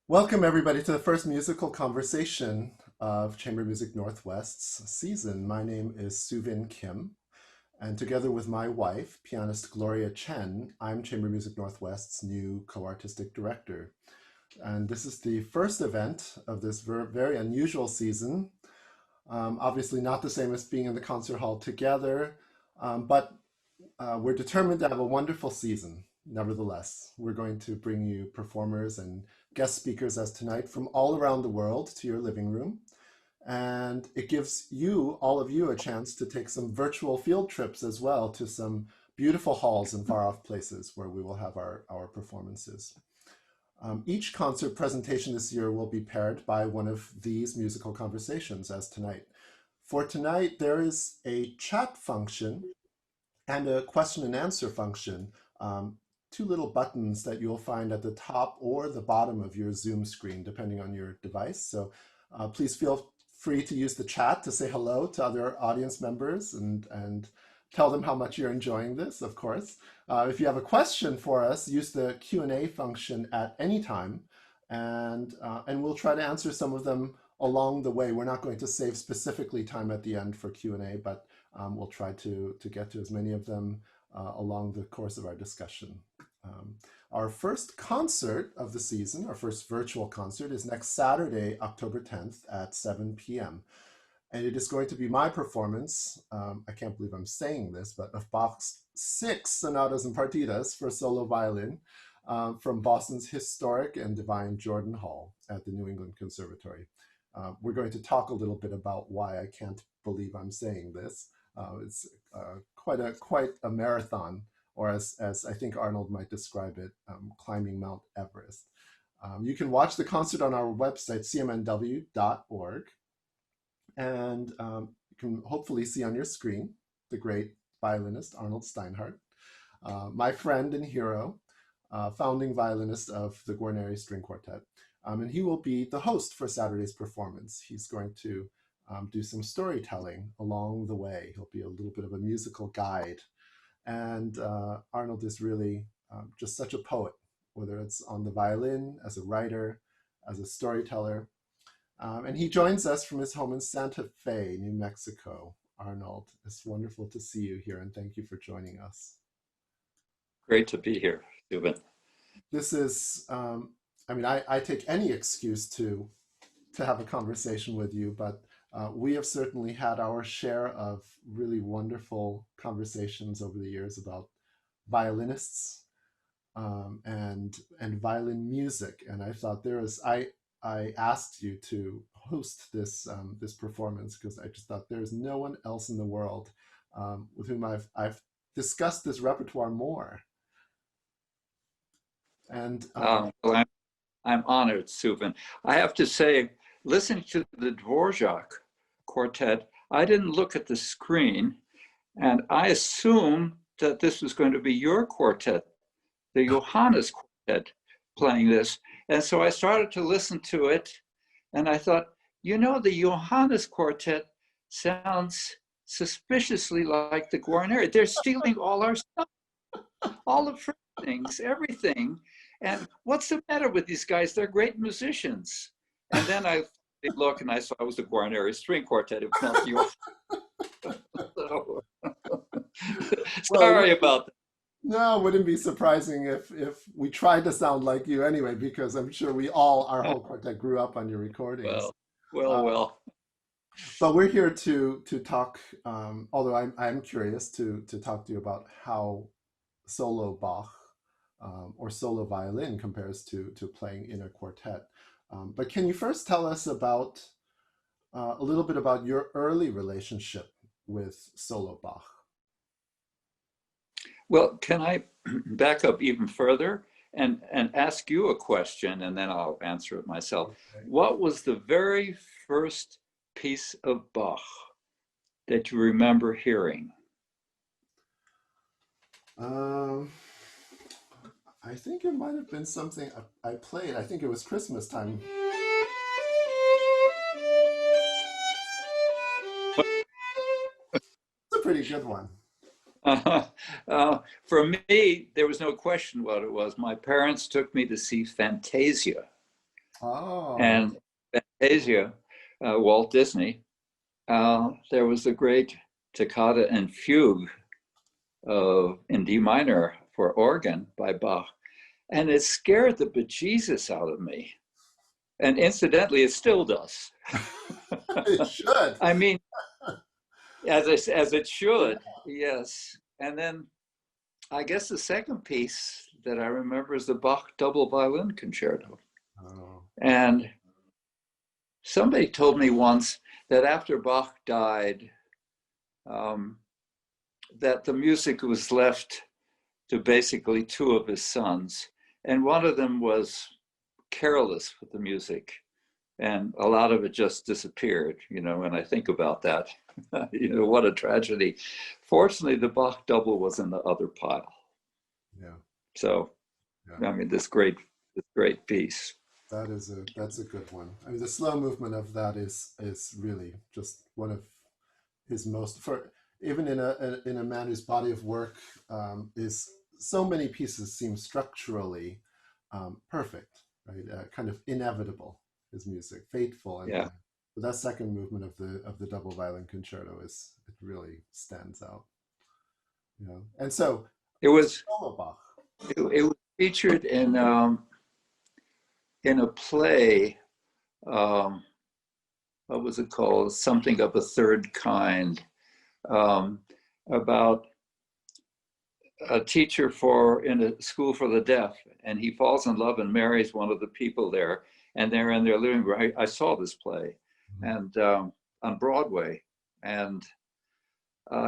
Welcome, everybody, to the first musical conversation of Chamber Music Northwest's season. My name is Soovin Kim, and together with my wife, pianist Gloria Chen, I'm Chamber Music Northwest's new co-artistic director. And this is the first event of this very unusual season. Obviously not the same as being in the concert hall together, but we're determined to have a wonderful season. Nevertheless, we're going to bring you performers and guest speakers as tonight from all around the world to your living room. And it gives you, all of you, a chance to take some virtual field trips as well to some beautiful halls and far off places where we will have our performances. Each concert presentation this year will be paired by one of these musical conversations as tonight. For tonight, there is a chat function and a question and answer function, two little buttons that you'll find at the top or the bottom of your Zoom screen, depending on your device. So please feel free to use the chat to say hello to other audience members and tell them how much you're enjoying this, of course. If you have a question for us, use the Q&A function at any time, and we'll try to answer some of them along the way. We're not going to save specifically time at the end for Q&A, but we'll try to get to as many of them along the course of our discussion. Our first concert of the season, our first virtual concert, is next Saturday, October 10th at 7 p.m. And it is going to be my performance, I can't believe I'm saying this, but of Bach's 6 sonatas and partitas for solo violin from Boston's historic and divine Jordan Hall at the New England Conservatory. We're going to talk a little bit about why I can't believe I'm saying this. It's quite a marathon, or as I think Arnold might describe it, climbing Mount Everest. You can watch the concert on our website, cmnw.org, and you can hopefully see on your screen the great violinist Arnold Steinhardt, my friend and hero, founding violinist of the Guarneri String Quartet. And he will be the host for Saturday's performance. He's going to do some storytelling along the way. He'll be a little bit of a musical guide. And Arnold is really just such a poet, whether it's on the violin, as a writer, as a storyteller. And he joins us from his home in Santa Fe, New Mexico. Arnold, it's wonderful to see you here, and thank you for joining us. Great to be here, Soovin. This is, I mean, I take any excuse to have a conversation with you, but we have certainly had our share of really wonderful conversations over the years about violinists and violin music. And I thought I asked you to host this this performance because I just thought there's no one else in the world with whom I've discussed this repertoire more. And Well, I'm honored, Soovin. I have to say, listening to the Dvorak quartet, I didn't look at the screen, and I assumed that this was going to be your quartet, the Johannes quartet, playing this. And so I started to listen to it, and I thought, you know, the Johannes quartet sounds suspiciously like the Guarneri. They're stealing all our stuff, all the French things, everything. And what's the matter with these guys? They're great musicians. And then I look and I saw it was the Guarneri String Quartet. It was not yours. So, sorry about that. No, it wouldn't be surprising if we tried to sound like you anyway, because I'm sure our whole quartet grew up on your recordings. Well. But we're here to talk, although I'm curious to talk to you about how solo Bach or solo violin compares to playing in a quartet. But can you first tell us about a little bit about your early relationship with solo Bach? Well, can I back up even further and ask you a question, and then I'll answer it myself. Okay. What was the very first piece of Bach that you remember hearing? I think it might have been something I played. I think it was Christmas time. It's a pretty good one. For me, there was no question what it was. My parents took me to see Fantasia. Oh, And Fantasia, Walt Disney, there was a great toccata and fugue in D minor for organ by Bach. And it scared the bejesus out of me. And incidentally, it still does. it should. I mean, as it should, yes. And then I guess the second piece that I remember is the Bach double violin concerto. Oh, And somebody told me once that after Bach died, um, that the music was left to basically two of his sons. And one of them was careless with the music. And a lot of it just disappeared, when I think about that. What a tragedy. Fortunately, the Bach double was in the other pile. yeah, So, yeah. I mean, this great piece. That's a good one. I mean, the slow movement of that is really just one of his most, for even in a man whose body of work is so many pieces seem structurally perfect, right? Kind of inevitable. His music, fateful, and Yeah, but that second movement of the double violin concerto it really stands out. And so it was Bach. it was featured in a play. Um, what was it called? Something of a third kind, um, about a teacher in a school for the deaf, and he falls in love and marries one of the people there, and they're in their living room. I saw this play, and on Broadway, and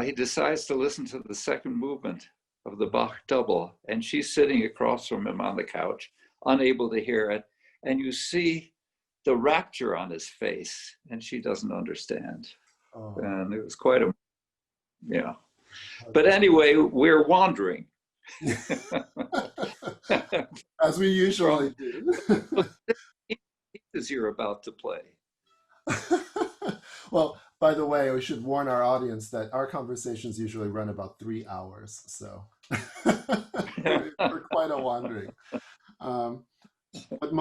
he decides to listen to the second movement of the Bach double, and she's sitting across from him on the couch, unable to hear it, and you see the rapture on his face, and she doesn't understand. Oh, And it was quite a, yeah. But anyway, we're wandering. as we From usually do. pieces you're about to play. Well, by the way, we should warn our audience that our conversations usually run about 3 hours, so we're quite a wandering. Um, but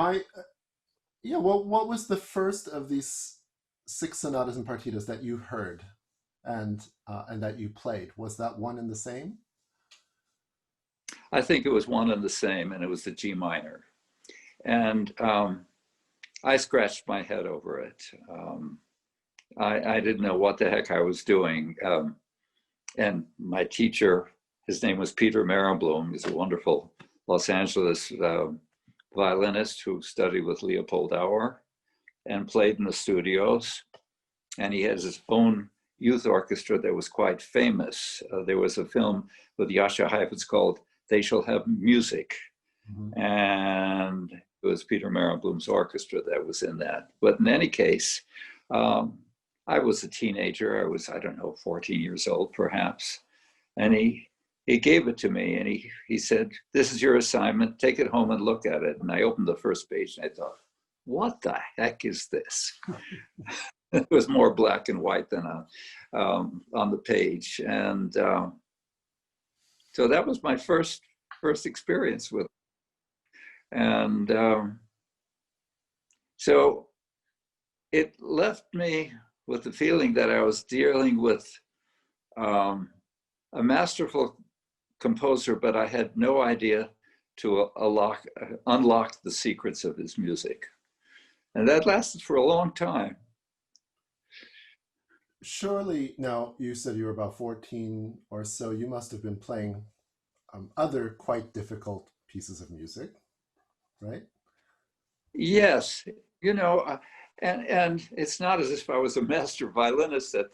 yeah, what was the first of these six sonatas and partitas that you heard and that you played? Was that one and the same? I think it was one and the same, and it was the G minor. And I scratched my head over it. I didn't know what the heck I was doing. And my teacher, his name was Peter Merenblum. He's a wonderful Los Angeles violinist who studied with Leopold Auer and played in the studios. And he has his own youth orchestra that was quite famous. There was a film with Jascha Heifetz called They Shall Have Music. Mm-hmm. And it was Peter Merenblum's orchestra that was in that. But in any case, I was a teenager. I was, I don't know, 14 years old perhaps. And he gave it to me, and he said, "This is your assignment. Take it home and look at it." And I opened the first page and I thought, what the heck is this? It was more black and white than on the page. And so that was my first experience with it. And so it left me with the feeling that I was dealing with a masterful composer, but I had no idea to unlock the secrets of his music. And that lasted for a long time. Surely, now you said you were about 14 or so. You must have been playing other quite difficult pieces of music, right? Yes, and it's not as if I was a master violinist at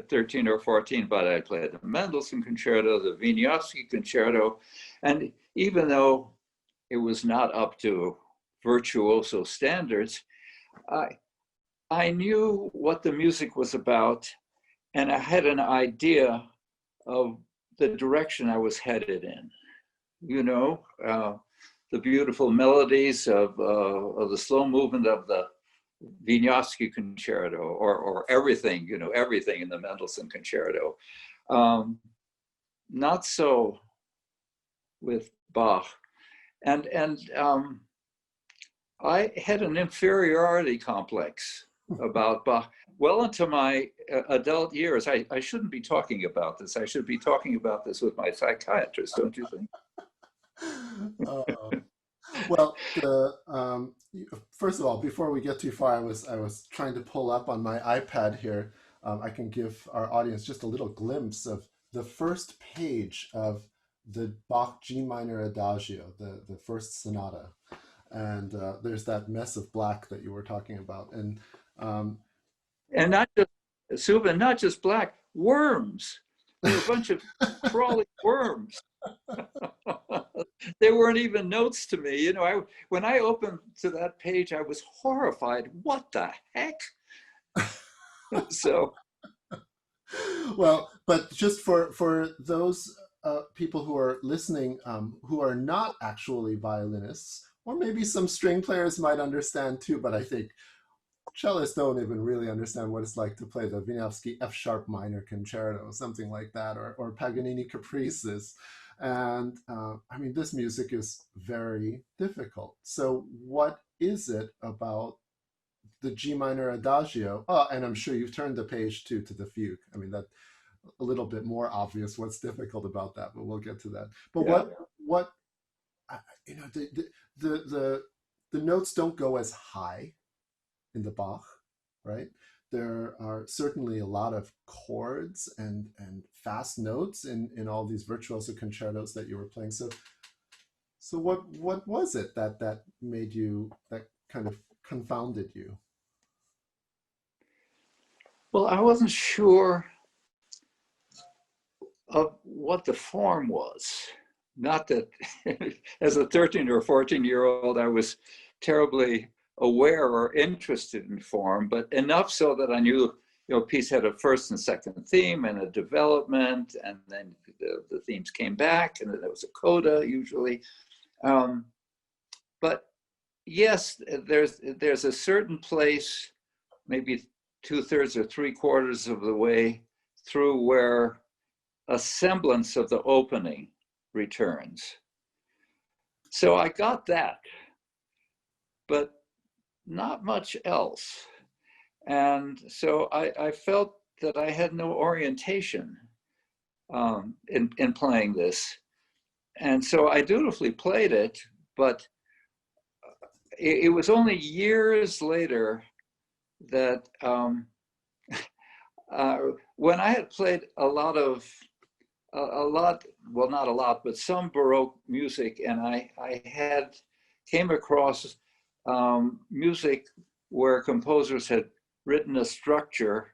13 or 14, but I played the Mendelssohn Concerto, the Wieniawski Concerto, and even though it was not up to virtuoso standards, I knew what the music was about, and I had an idea of the direction I was headed in. The beautiful melodies of the slow movement of the Wieniawski Concerto, or everything, everything in the Mendelssohn Concerto. Not so with Bach. And I had an inferiority complex about Bach well into my adult years. I shouldn't be talking about this. I should be talking about this with my psychiatrist, don't you think? Uh, well, first of all, before we get too far, I was trying to pull up on my iPad here. I can give our audience just a little glimpse of the first page of the Bach G minor Adagio, the first sonata, and there's that mess of black that you were talking about, and um, And not just Soovin, not just black, worms. There were a bunch of crawling worms. There weren't even notes to me. You know, when I opened to that page, I was horrified. What the heck? So, well, but just for those people who are listening, who are not actually violinists, or maybe some string players might understand too, but I think cellists don't even really understand what it's like to play the Wieniawski F sharp minor concerto, something like that, or Paganini caprices. And I mean, this music is very difficult. So, what is it about the G minor Adagio? Oh, and I'm sure you've turned the page too to the fugue. I mean, that a little bit more obvious what's difficult about that, but we'll get to that. But yeah. what you know, the notes don't go as high in the Bach, right? There are certainly a lot of chords and fast notes in all these virtuoso concertos that you were playing. So what was it that made you, that kind of confounded you? Well, I wasn't sure of what the form was. Not that as a 13 or 14-year-old, I was terribly aware or interested in form, but enough so that I knew, a piece had a first and second theme and a development, and then the themes came back, and then there was a coda usually. But yes, there's a certain place, maybe 2/3 or 3/4 of the way through, where a semblance of the opening returns. So I got that, but not much else. And so I felt that I had no orientation in playing this. And so I dutifully played it, but it was only years later that when I had played a lot, well, not a lot, but some Baroque music, and I came across music where composers had written a structure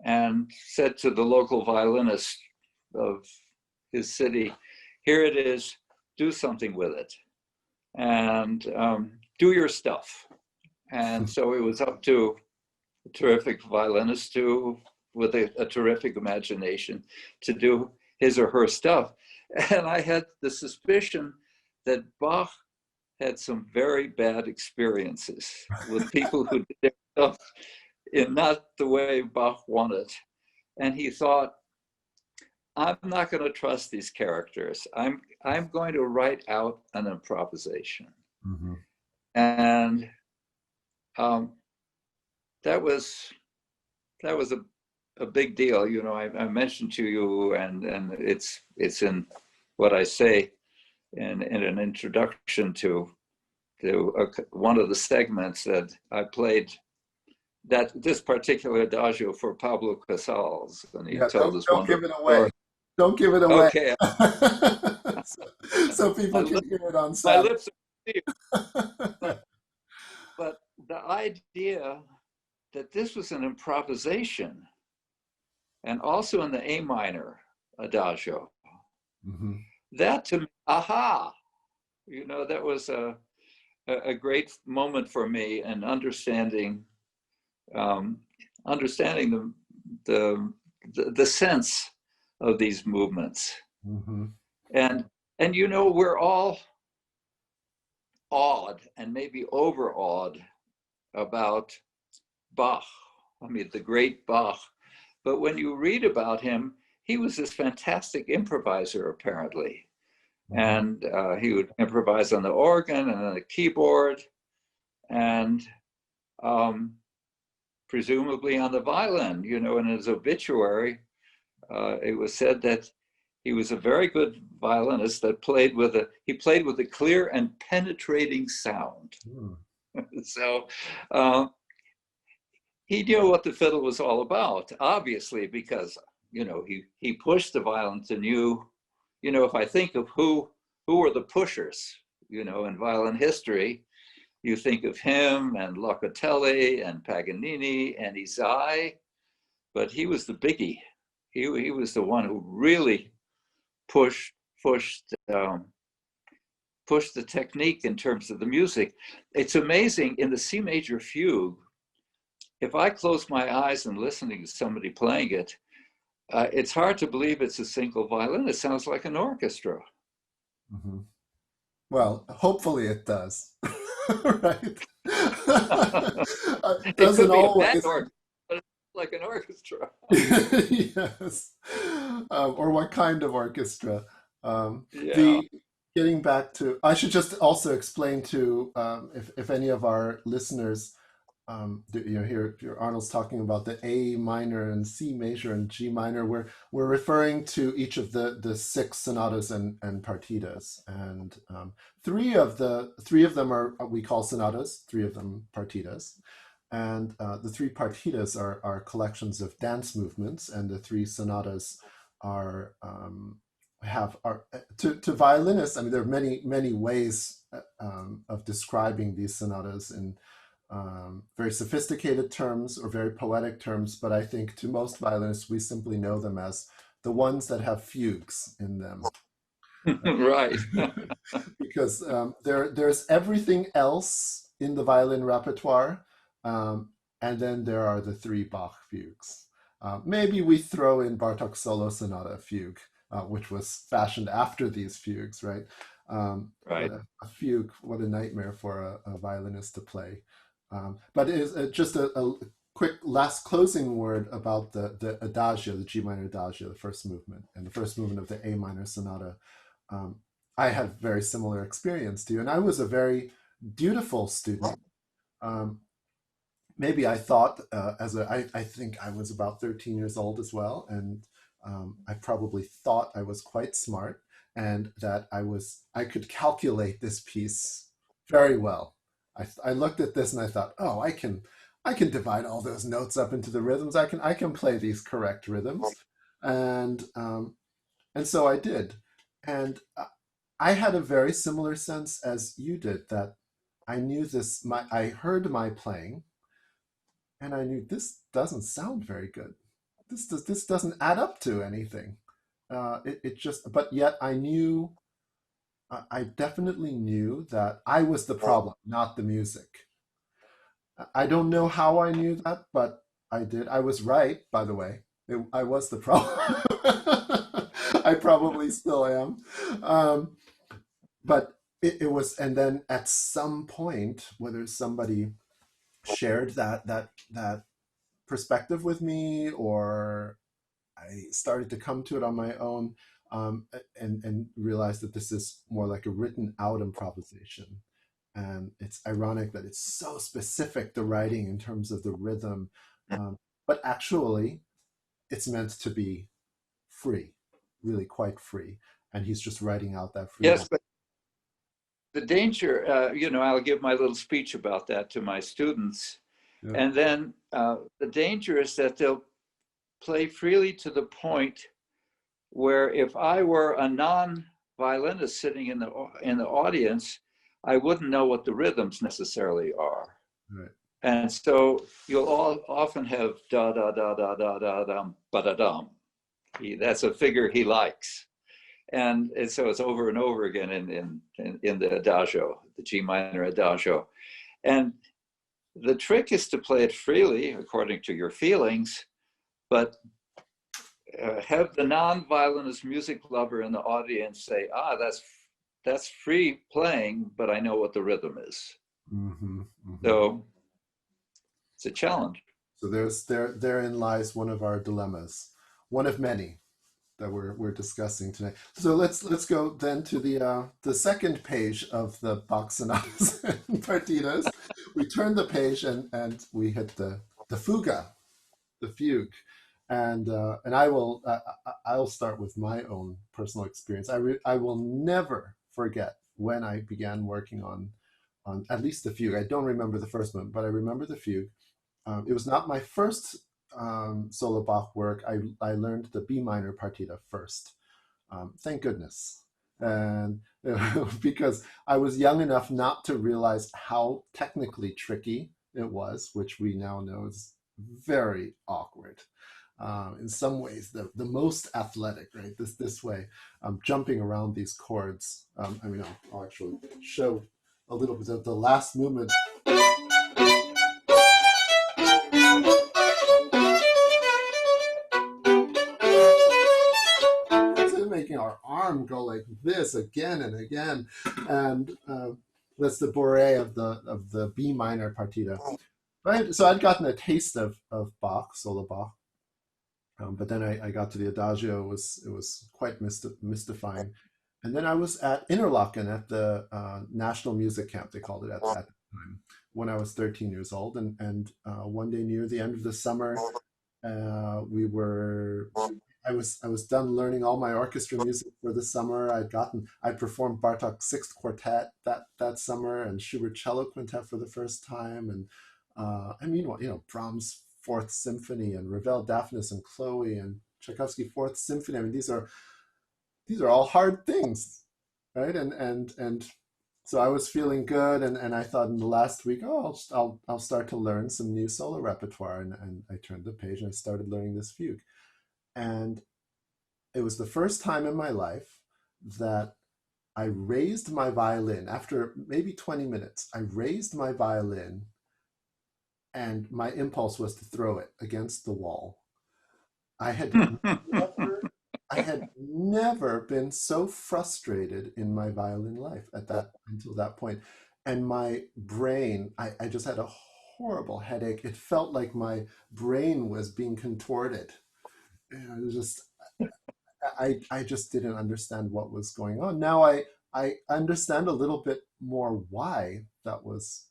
and said to the local violinist of his city, here it is, do something with it, and do your stuff. And so it was up to a terrific violinist with a terrific imagination, to do his or her stuff. And I had the suspicion that Bach had some very bad experiences with people who did their stuff in not the way Bach wanted. And he thought, I'm not going to trust these characters. I'm going to write out an improvisation. Mm-hmm. And that was a big deal. I mentioned to you, and it's in what I say in an introduction to one of the segments, that I played this particular adagio for Pablo Casals, and he told us don't give it away. Story. Don't give it away. Okay. so people can hear it on my Saturday. lips are sealed. But the idea that this was an improvisation, and also in the A minor adagio, mm-hmm. that to me, aha, that was a great moment for me, and understanding the sense of these movements. Mm-hmm. And we're all awed, and maybe overawed, about Bach. I mean, the great Bach. But when you read about him, he was this fantastic improviser, apparently. Mm-hmm. And he would improvise on the organ and on the keyboard. and um, presumably on the violin. In his obituary, it was said that he was a very good violinist that played with a clear and penetrating sound. Hmm. So uh, he knew what the fiddle was all about, obviously, because he pushed the violin to new. If I think of who were the pushers, in violin history, you think of him and Locatelli and Paganini and Isai, but he was the biggie. He was the one who really pushed um, pushed the technique in terms of the music. It's amazing in the C major fugue. If I close my eyes and listening to somebody playing it, it's hard to believe it's a single violin. It sounds like an orchestra. Mhm. Well, hopefully it does. Right? It It doesn't could be a bad always. orchestra, but it's like an orchestra. Yes. Or what kind of orchestra? Yeah. The Getting back to, I should just also explain to if any of our listeners, here Arnold's talking about the A minor and C major and G minor. We're referring to each of the six sonatas and partitas, and three of them are we call sonatas, three of them partitas, and the three partitas are collections of dance movements, and the three sonatas are have are to violinists. I mean, there are many ways of describing these sonatas in very sophisticated terms or very poetic terms, but I think to most violinists, we simply know them as the ones that have fugues in them. Right. Because there's everything else in the violin repertoire, and then there are the three Bach fugues. Maybe we throw in Bartók's solo sonata fugue, which was fashioned after these fugues, right? But Right. a fugue, what a nightmare for a violinist to play. But it is just a quick last closing word about the adagio, the G minor adagio, the first movement, and the first movement of the A minor sonata. Um, I had very similar experience to you, and I was a very dutiful student. Um, Maybe I thought I think I was about 13 years old as well, and I probably thought I was quite smart and that I could calculate this piece very well. I looked at this and I thought, oh, I can divide all those notes up into the rhythms. I can play these correct rhythms, and so I did, and I had a very similar sense as you did that I knew this. I heard my playing and I knew this doesn't sound very good. This doesn't add up to anything. It just, but yet I definitely knew that I was the problem, not the music. I don't know how I knew that, but I did. I was right, by the way. I was the problem. I probably still am. But it was, and then at some point, whether somebody shared that perspective with me, or I started to come to it on my own, and realized that this is more like a written out improvisation. And it's ironic that it's so specific, the writing in terms of the rhythm, but actually it's meant to be free, really quite free. And he's just writing out that freedom. Yes, but the danger, I'll give my little speech about that to my students. Yeah. And then the danger is that they'll play freely to the point where if I were a non-violinist sitting in the audience, I wouldn't know what the rhythms necessarily are. Right. And so you'll often have da da da da da da dum ba da dum. That's a figure he likes, and so it's over and over again in the adagio, the G minor adagio, and the trick is to play it freely according to your feelings, but have the non-violinist music lover in the audience say, that's free playing, but I know what the rhythm is. Mm-hmm, mm-hmm. So it's a challenge. So therein lies one of our dilemmas, one of many that we're discussing tonight. So let's go then to the second page of the Bach sonatas and partitas, we turned the page and we hit the fuga, the fugue, and I'll start with my own personal experience. I will never forget when I began working on at least the fugue. I don't remember the first one, but I remember the fugue. It was not my first solo Bach work. I learned the B minor partita first. Thank goodness. And because I was young enough not to realize how technically tricky it was, which we now know is very awkward. In some ways, the most athletic, right? This way, jumping around these chords. I mean, I'll actually show a little bit of the last movement. Making our arm go like this again and again, and that's the bourrée of the B minor partita. Right, so I'd gotten a taste of Bach, solo Bach, but then I got to the Adagio. It was quite mystifying, and then I was at Interlaken at the National Music Camp, they called it at the time, when I was 13 years old, and one day near the end of the summer, I was done learning all my orchestra music for the summer. I'd performed Bartók's Sixth Quartet that summer, and Schubert Cello Quintet for the first time, and I mean, Brahms Fourth Symphony and Ravel, Daphnis and Chloe, and Tchaikovsky Fourth Symphony. I mean, these are all hard things, right? And so I was feeling good, and I thought in the last week, I'll start to learn some new solo repertoire, and I turned the page and I started learning this fugue. And it was the first time in my life that I raised my violin. After maybe 20 minutes, I raised my violin, and my impulse was to throw it against the wall. I had never been so frustrated in my violin life until that point. And my brain, I just had a horrible headache. It felt like my brain was being contorted. It was just, I just didn't understand what was going on. Now I understand a little bit more why that was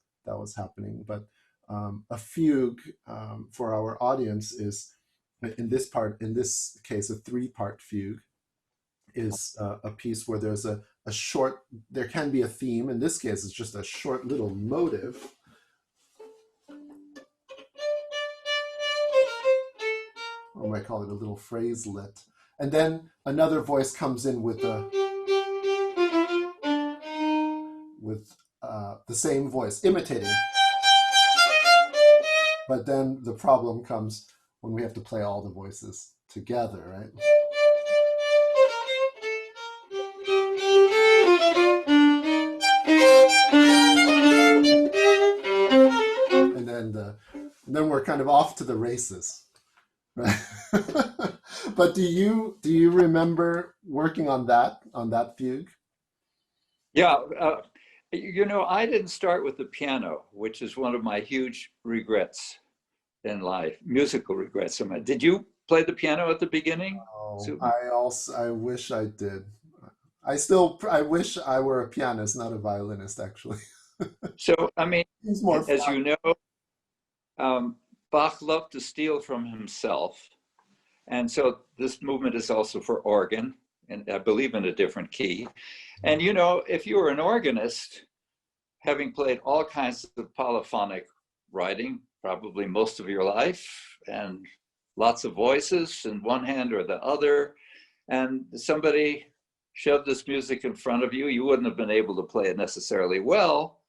happening. But a fugue, for our audience, is in this case a 3-part fugue, is a piece where there's a short, there can be a theme. In this case, it's just a short little motive. Or we might call it a little phraselet. And then another voice comes in with the same voice, imitating. But then the problem comes when we have to play all the voices together, right? And then we're kind of off to the races. But do you remember working on that fugue? Yeah, I didn't start with the piano, which is one of my huge regrets in life, musical regrets. Did you play the piano at the beginning? Oh, I wish I did. I wish I were a pianist, not a violinist, actually. So, I mean, as fun. you know, Bach loved to steal from himself. And so this movement is also for organ, and I believe in a different key. And, if you were an organist, having played all kinds of polyphonic writing, probably most of your life, and lots of voices in one hand or the other, and somebody shoved this music in front of you, you wouldn't have been able to play it necessarily well,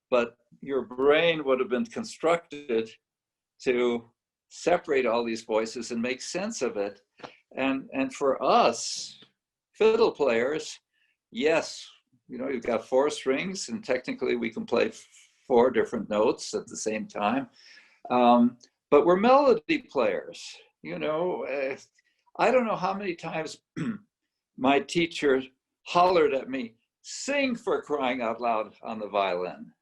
but your brain would have been constructed to separate all these voices and make sense of it. And for us, fiddle players, yes, you've got 4 strings, and technically we can play 4 different notes at the same time. But we're melody players. I don't know how many times my teacher hollered at me, "Sing, for crying out loud," on the violin.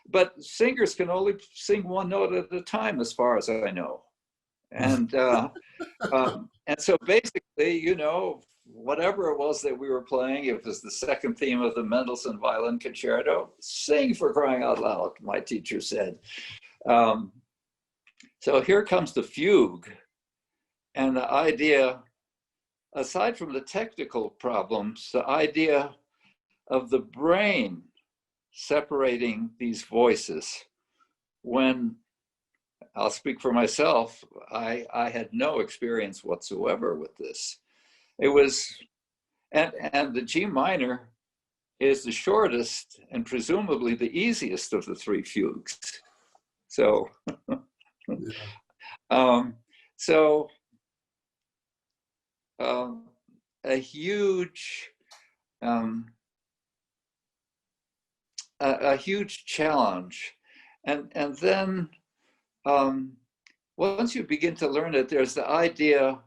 But singers can only sing 1 note at a time, as far as I know. And so basically, whatever it was that we were playing, if it was the second theme of the Mendelssohn Violin Concerto, sing for crying out loud, my teacher said. So here comes the fugue. And the idea, aside from the technical problems, the idea of the brain separating these voices. When, I'll speak for myself, I had no experience whatsoever with this. It was, and the G minor is the shortest and presumably the easiest of the three fugues. So, yeah. So a huge, a huge challenge, and then once you begin to learn it, there's the idea.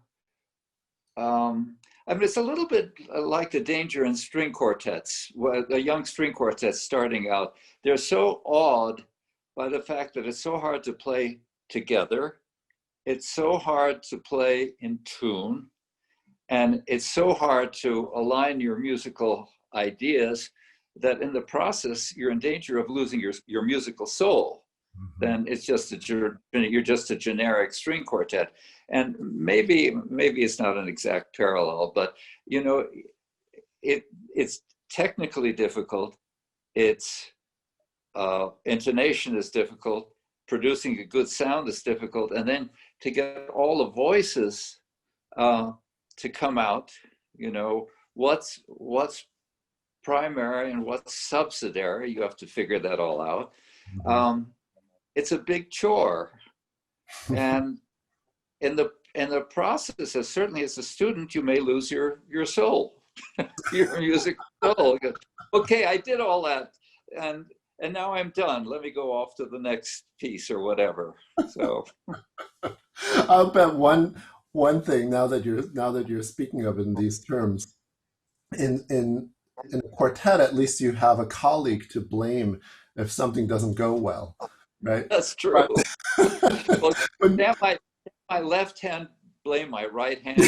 I mean, it's a little bit like the danger in string quartets, the young string quartets starting out. They're so awed by the fact that it's so hard to play together. It's so hard to play in tune. And it's so hard to align your musical ideas that in the process, you're in danger of losing your musical soul. Mm-hmm. Then it's just you're just a generic string quartet. And maybe it's not an exact parallel, but you know, it's technically difficult. It's intonation is difficult. Producing a good sound is difficult, and then to get all the voices to come out, you know, what's primary and what's subsidiary, you have to figure that all out. Mm-hmm. It's a big chore. And in the process, certainly as a student, you may lose your soul, your music soul. Okay, I did all that, and now I'm done. Let me go off to the next piece or whatever. So I'll bet one thing now that you're speaking of in these terms, in a quartet, at least you have a colleague to blame if something doesn't go well, right? That's true. Well, now my left hand blame my right hand.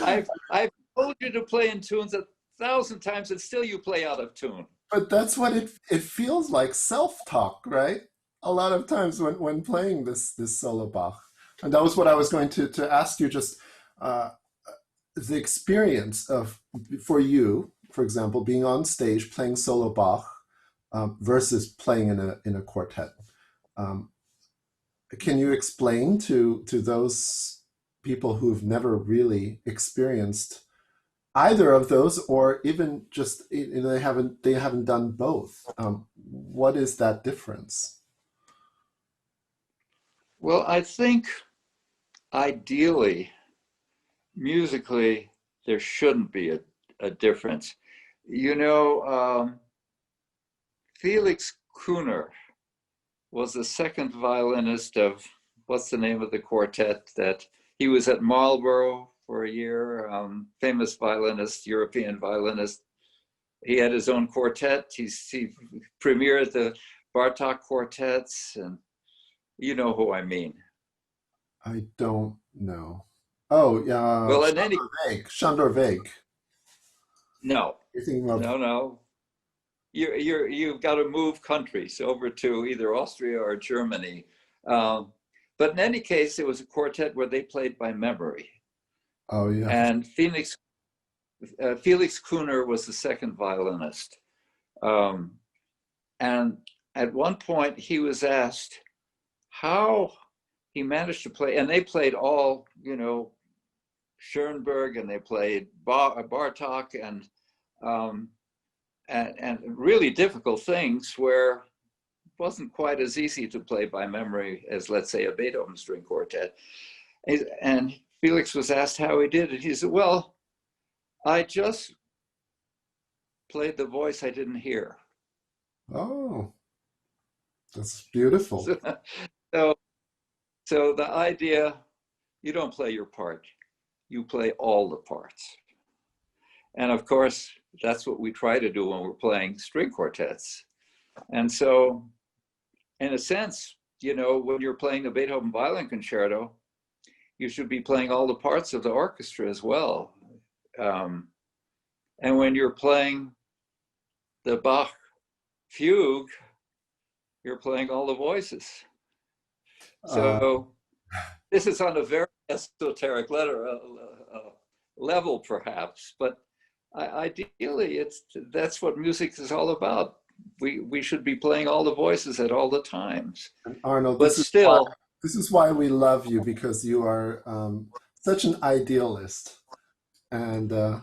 I've told you to play in tunes 1,000 times, and still you play out of tune. But that's what it feels like, self-talk, right? A lot of times when playing this solo Bach, and that was what I was going to ask you. Just the experience of, for you, for example, being on stage playing solo Bach versus playing in a quartet. Can you explain to those people who've never really experienced either of those, or even just they haven't done both? What is that difference? Well, I think ideally, musically, there shouldn't be a difference. You know, Felix Kuhner was the second violinist of, what's the name of the quartet that he was at Marlborough for a year, famous violinist, European violinist. He had his own quartet. He premiered the Bartók quartets, and you know who I mean. I don't know. Oh, yeah. Well, Sándor Vég. No. You're thinking of... No. You've got to move countries over to either Austria or Germany. But in any case, it was a quartet where they played by memory. Oh, yeah. And Felix Kuhner was the second violinist. And at one point he was asked how he managed to play, and they played all, you know, Schoenberg, and they played Bartók, and really difficult things where it wasn't quite as easy to play by memory as, let's say, a Beethoven string quartet. And Felix was asked how he did it. He said, well, I just played the voice I didn't hear. Oh, that's beautiful. So the idea, you don't play your part, you play all the parts. And of course, that's what we try to do when we're playing string quartets. And so, in a sense, you know, when you're playing the Beethoven Violin Concerto, you should be playing all the parts of the orchestra as well. Um, and when you're playing the Bach fugue, you're playing all the voices. Uh, So this is on a very esoteric level, perhaps, but ideally, that's what music is all about. We should be playing all the voices at all the times. Arnold, But still, this is why we love you, because you are such an idealist, and well,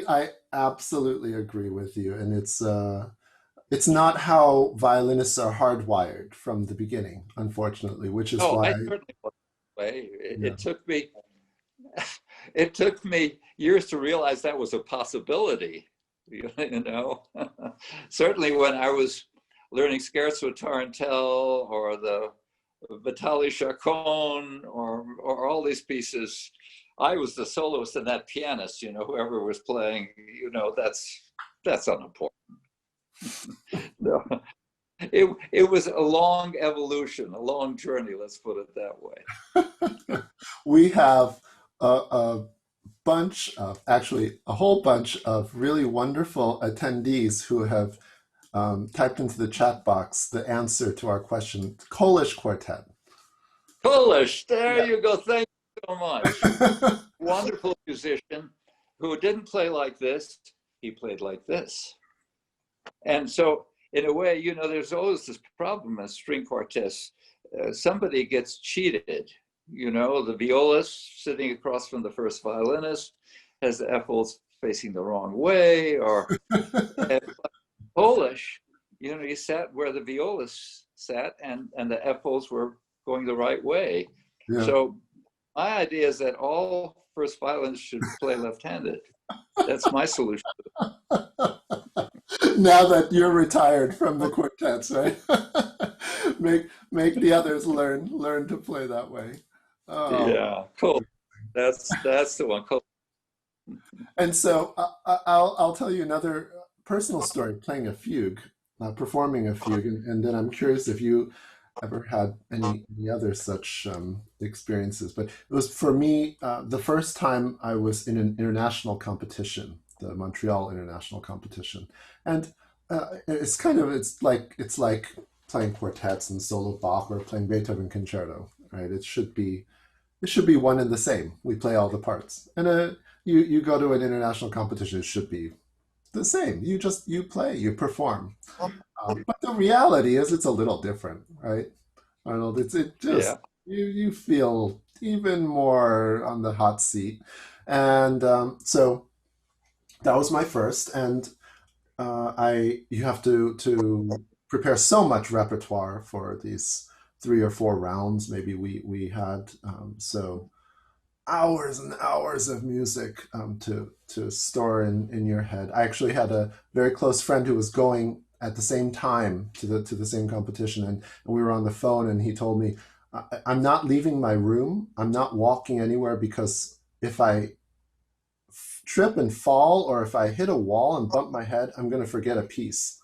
I absolutely agree with you, and it's not how violinists are hardwired from the beginning, unfortunately, which is no, why, I certainly was that way. yeah. It took me years to realize that was a possibility. You know, certainly when I was learning Scherzo Tarantelle or the Vitaly Chaconne or all these pieces, I was the soloist and that pianist. You know, whoever was playing, you know, that's unimportant. No. It was a long evolution, a long journey, let's put it that way. We have a bunch of, actually, a whole bunch of really wonderful attendees who have typed into the chat box the answer to our question: Polish quartet. Polish, there Yeah. you go. Thank you so much. Wonderful musician who didn't play like this, he played like this. And so, in a way, you know, there's always this problem in string quartets. Somebody gets cheated. You know, the violist sitting across from the first violinist has the F-holes facing the wrong way, or Polish, you know, you sat where the violist sat, and the F-holes were going the right way. Yeah. So my idea is that all first violinists should play left-handed. That's my solution. Now that you're retired from the quartets, right? make the others learn to play that way. Oh. Yeah, cool. That's the one. Cool. And so I'll tell you another personal story playing a fugue, performing a fugue, and then I'm curious if you ever had any other such experiences. But it was, for me, the first time I was in an international competition, the Montreal International Competition, and it's like playing quartets and solo Bach or playing Beethoven concerto, right? It should be one and the same. We play all the parts, and you go to an international competition, it should be the same. You play, you perform. But the reality is, it's a little different, right, Arnold? It just, Yeah. you feel even more on the hot seat, and so that was my first, and I you have to prepare so much repertoire for these 3 or 4 rounds. Maybe we had so hours and hours of music to store in your head. I actually had a very close friend who was going at the same time to the same competition, and we were on the phone, and he told me, I'm not leaving my room. I'm not walking anywhere, because if I trip and fall, or if I hit a wall and bump my head, I'm going to forget a piece.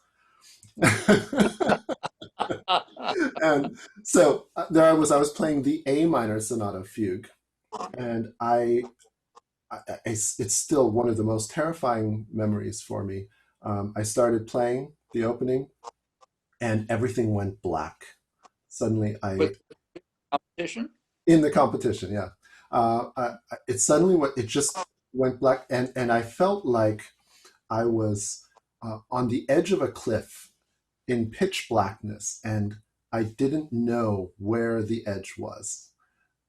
And so there I was playing the A minor sonata fugue, and it's still one of the most terrifying memories for me. I started playing the opening, and everything went black. Suddenly, With competition? in the competition, yeah, it suddenly it just went black, and I felt like I was on the edge of a cliff in pitch blackness, and I didn't know where the edge was,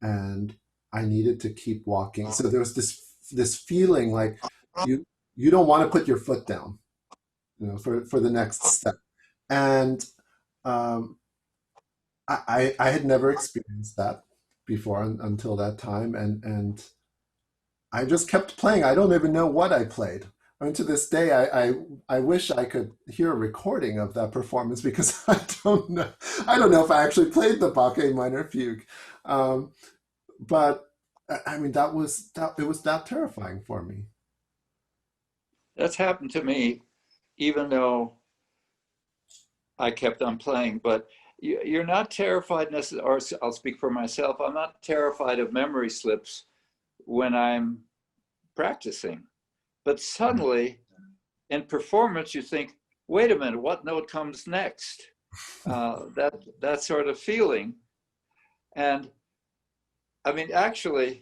and I needed to keep walking. So there was this feeling like you don't want to put your foot down, for the next step. And um, I had never experienced that before until that time, and I just kept playing. I don't even know what I played. I mean, to this day, I wish I could hear a recording of that performance, because I don't know if I actually played the Bach A minor fugue, but I mean, it was that terrifying for me. That's happened to me, even though I kept on playing. But you're not terrified necessarily, or I'll speak for myself, I'm not terrified of memory slips when I'm practicing. But suddenly in performance, you think, wait a minute, what note comes next? That sort of feeling. And I mean, actually,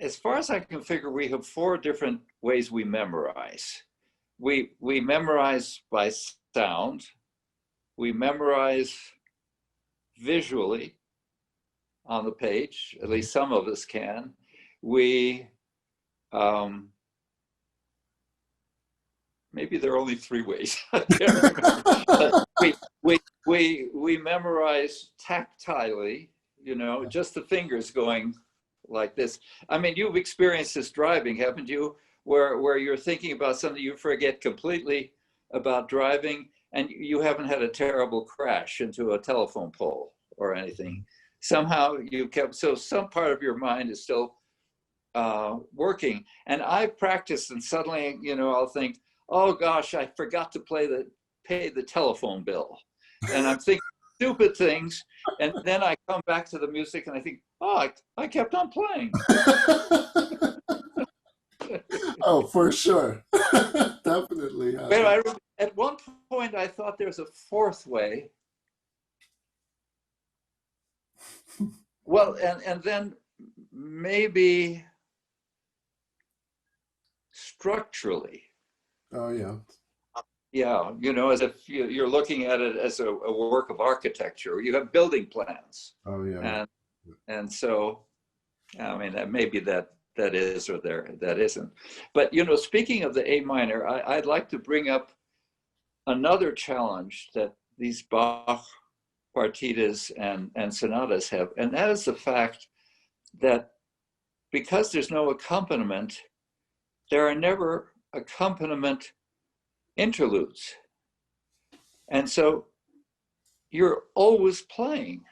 as far as I can figure, we have four different ways we memorize. We memorize by sound, we memorize visually on the page, at least some of us can. We, maybe there are only three ways. I can't remember. But we memorize tactilely, you know, just the fingers going like this. I mean, you've experienced this driving, haven't you? Where you're thinking about something, you forget completely about driving, and you haven't had a terrible crash into a telephone pole or anything. Somehow you kept, so some part of your mind is still working. And I practice, and suddenly, you know, I'll think, oh gosh, I forgot to pay the telephone bill. And I'm thinking stupid things. And then I come back to the music and I think, oh, I kept on playing. Oh, for sure. Definitely. But at one point, I thought there's a fourth way. Well, and then maybe structurally. Oh, yeah. Yeah, you know, as if you're looking at it as a work of architecture. You have building plans. Oh, yeah. And so, I mean, maybe that is or that isn't. But, you know, speaking of the A minor, I'd like to bring up another challenge that these Bach partitas and sonatas have, and that is the fact that because there's no accompaniment, there are never accompaniment interludes. And so you're always playing.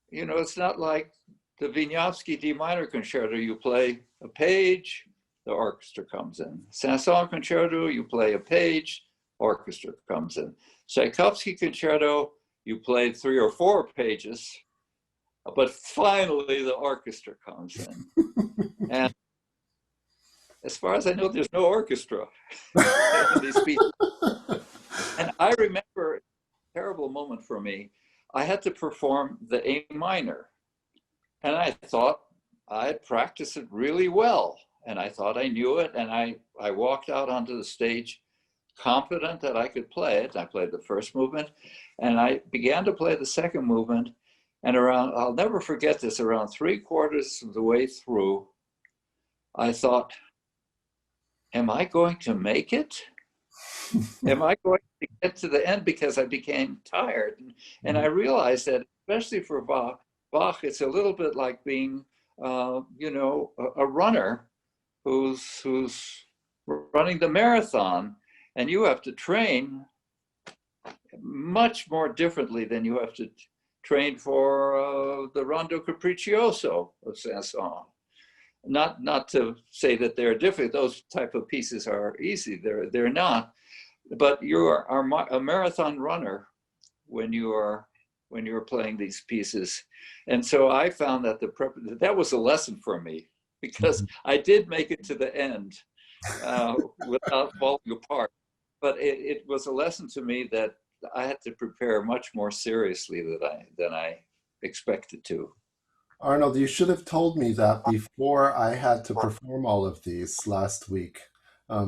You know, it's not like the Wieniawski D minor concerto, you play a page, the orchestra comes in. Saint-Saëns concerto, you play a page, orchestra comes in. Tchaikovsky concerto, you play 3 or 4 pages, but finally the orchestra comes in. And as far as I know, there's no orchestra in these pieces. And I remember a terrible moment for me. I had to perform the A minor. And I thought I had practiced it really well. And I thought I knew it. And I walked out onto the stage confident that I could play it. I played the first movement and I began to play the second movement. And around, I'll never forget this, around 3/4 of the way through, I thought, am I going to make it? Am I going to get to the end? Because I became tired. And I realized that, especially for Bach, it's a little bit like being, you know, a runner who's running the marathon. And you have to train much more differently than you have to train for the Rondo Capriccioso of Saint-Saëns. Not to say that they're different; those type of pieces are easy. They're not. But you're a marathon runner when you're playing these pieces, and so I found that that was a lesson for me, because I did make it to the end without falling apart. But it was a lesson to me that I had to prepare much more seriously than I expected to. Arnold, you should have told me that before I had to perform all of these last week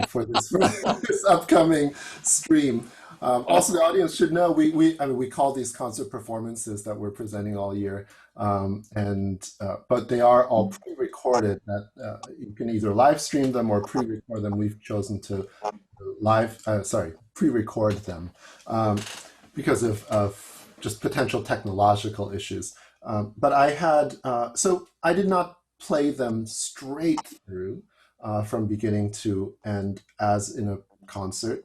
for this upcoming stream. Also, the audience should know I mean, we call these concert performances that we're presenting all year, but they are all pre-recorded. That you can either live stream them or pre-record them. We've chosen to pre-record them because of just potential technological issues. But so I did not play them straight through from beginning to end as in a concert.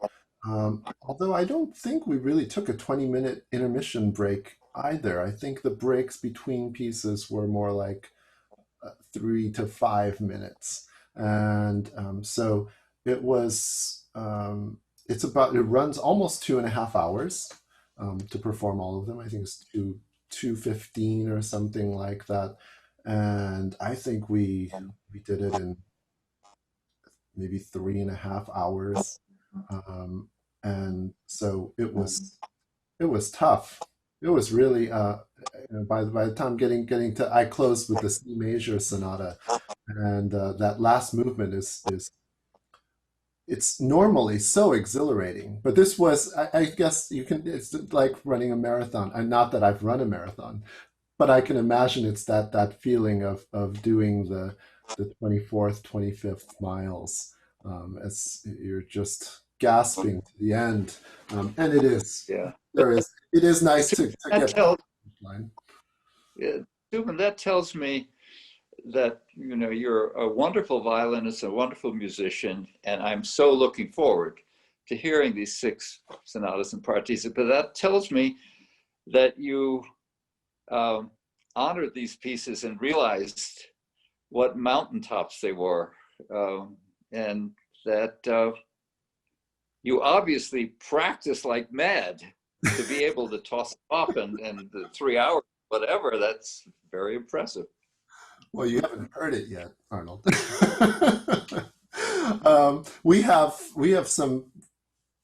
Although I don't think we really took a 20-minute intermission break either. I think the breaks between pieces were more like 3 to 5 minutes. And so it was, it runs almost 2.5 hours. to perform all of them. I think it's 2:15 or something like that. And I think we did it in maybe 3.5 hours. Um, and so it was tough. It was really by the time getting to I closed with the C major sonata, and that last movement is it's normally so exhilarating, but this was I guess you can it's like running a marathon. And not that I've run a marathon, but I can imagine it's that feeling of doing the 24th, 25th miles, as you're just gasping to the end. And it is Yeah. it is nice to That get to tells, the line. yeah, Soovin, that tells me that you're a wonderful violinist, a wonderful musician, and I'm so looking forward to hearing these six sonatas and partitas. But that tells me that you um, honored these pieces and realized what mountaintops they were, and that you obviously practice like mad to be able to toss it off in the 3 hours, whatever. That's very impressive. Well, you haven't heard it yet, Arnold. We have some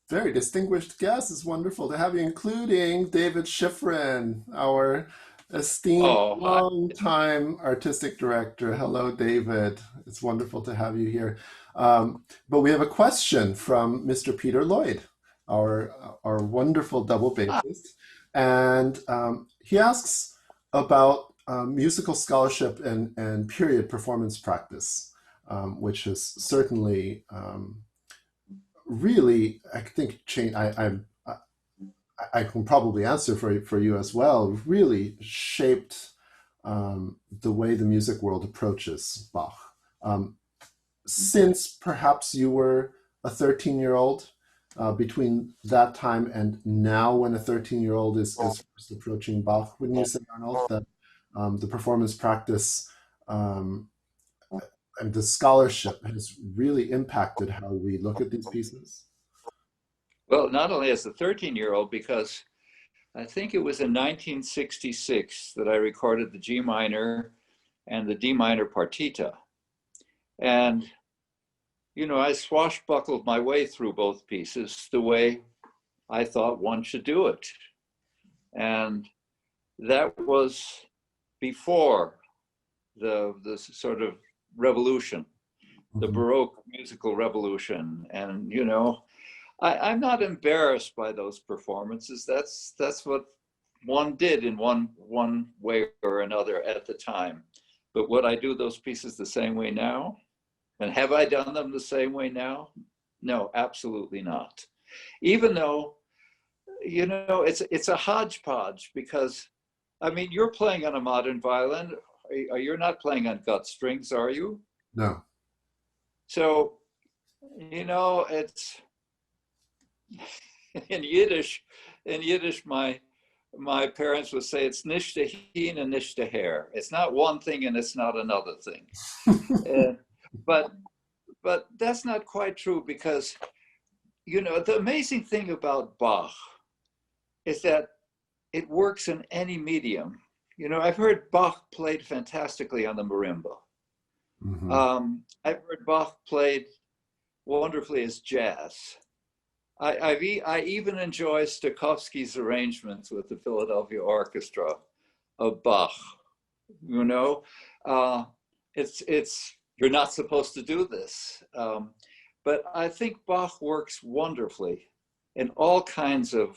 very distinguished guests. It's wonderful to have you, including David Schifrin, our esteemed Oh, hi. longtime artistic director. Hello, David. It's wonderful to have you here. But we have a question from Mr. Peter Lloyd, our wonderful double bassist, and he asks about musical scholarship and period performance practice, which is certainly really, I think, change. I can probably answer for you as well. Really shaped the way the music world approaches Bach. Um, since perhaps you were a 13-year-old, between that time and now, when a 13-year-old is first approaching Bach, wouldn't you say, Arnold, that the performance practice um, and the scholarship has really impacted how we look at these pieces? Well, not only as a 13-year-old, because I think it was in 1966 that I recorded the G minor and the D minor partita. And, I swashbuckled my way through both pieces the way I thought one should do it. And that was before the sort of revolution, the Mhm. Baroque musical revolution. And, I'm not embarrassed by those performances. That's what one did in one way or another at the time. But would I do those pieces the same way now? And have I done them the same way now? No, absolutely not. Even though, it's a hodgepodge, because I mean, you're playing on a modern violin. You're not playing on gut strings, are you? No. So, it's in Yiddish. In Yiddish, my parents would say it's nicht hin and nicht her. It's not one thing and it's not another thing. Uh, but but that's not quite true, because the amazing thing about Bach is that it works in any medium. I've heard Bach played fantastically on the marimba. Hmm. I've heard Bach played wonderfully as jazz. I even enjoy Stokowski's arrangements with the Philadelphia Orchestra of Bach. You know, uh, it's you're not supposed to do this, but I think Bach works wonderfully in all kinds of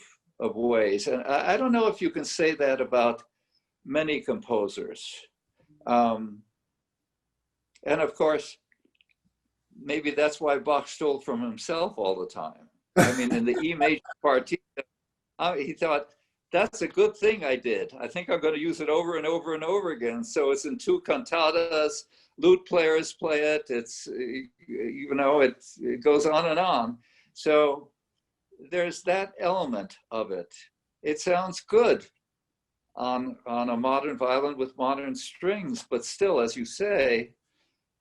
ways, and I don't know if you can say that about many composers. Um, and of course, maybe that's why Bach stole from himself all the time. I mean, in the E major partita, he thought, that's a good thing I did. I think I'm going to use it over and over and over again. So it's in two cantatas, lute players play it. It goes on and on. So there's that element of it. It sounds good on a modern violin with modern strings, but still, as you say,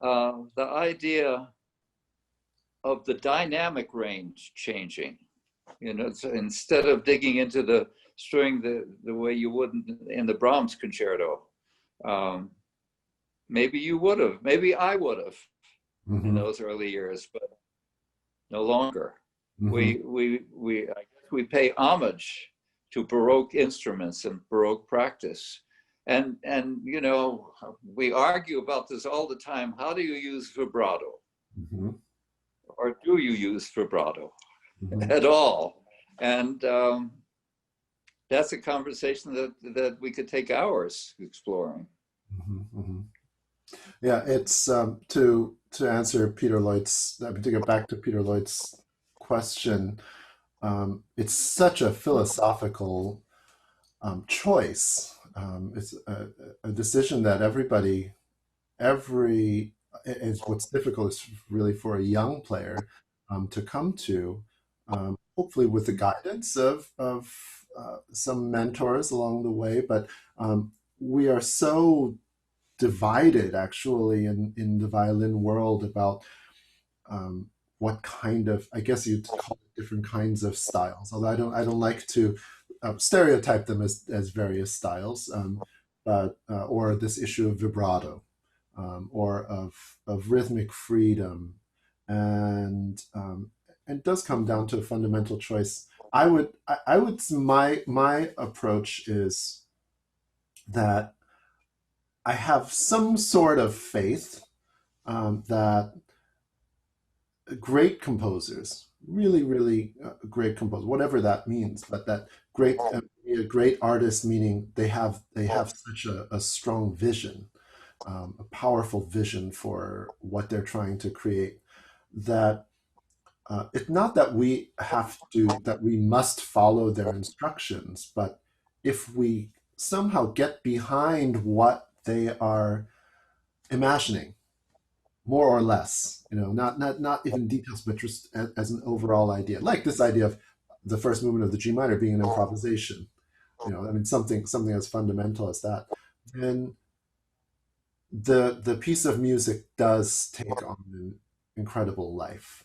the idea of the dynamic range changing, So instead of digging into the string the way you would in the Brahms concerto, um, maybe you would have, maybe I would have in Mm-hmm. those early years, but no longer. Mm-hmm. I guess we pay homage to Baroque instruments and Baroque practice. And we argue about this all the time. How do you use vibrato? Mm-hmm. Or do you use vibrato Mm-hmm. at all? And that's a conversation that we could take hours exploring. Mm-hmm. Mm-hmm. Yeah, it's to answer Peter Lloyd's, to get back to Peter Lloyd's question. It's such a philosophical choice. It's a decision that every, is what's difficult is really for a young player to come to, hopefully with the guidance of some mentors along the way. But we are so divided actually in the violin world about um, what kind of, I guess you'd call it different kinds of styles. Although I don't like to stereotype them as various styles, but or this issue of vibrato, or of rhythmic freedom, and it does come down to a fundamental choice. I would my approach is that I have some sort of faith that great composers, really, really great composers, whatever that means, but that great, a great artist, meaning they have such a strong vision, a powerful vision for what they're trying to create. That it's not that we must follow their instructions, but if we somehow get behind what they are imagining, more or less, not even details, but just as an overall idea, like this idea of the first movement of the G minor being an improvisation. I mean, something as fundamental as that. Then the piece of music does take on an incredible life,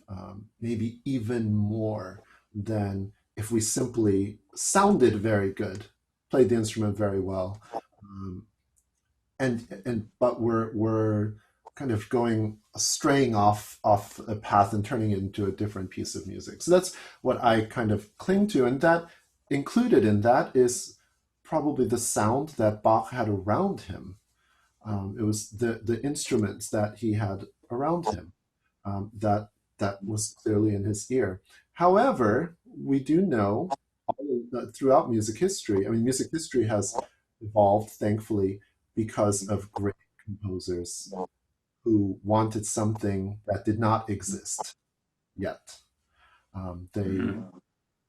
maybe even more than if we simply sounded very good, played the instrument very well, um, and but we're kind of straying off a path and turning it into a different piece of music. So that's what I kind of cling to, and that included in that is probably the sound that Bach had around him. It was the instruments that he had around him, that was clearly in his ear. However, we do know throughout music history, I mean, music history has evolved, thankfully, because of great composers who wanted something that did not exist yet. They Mhm.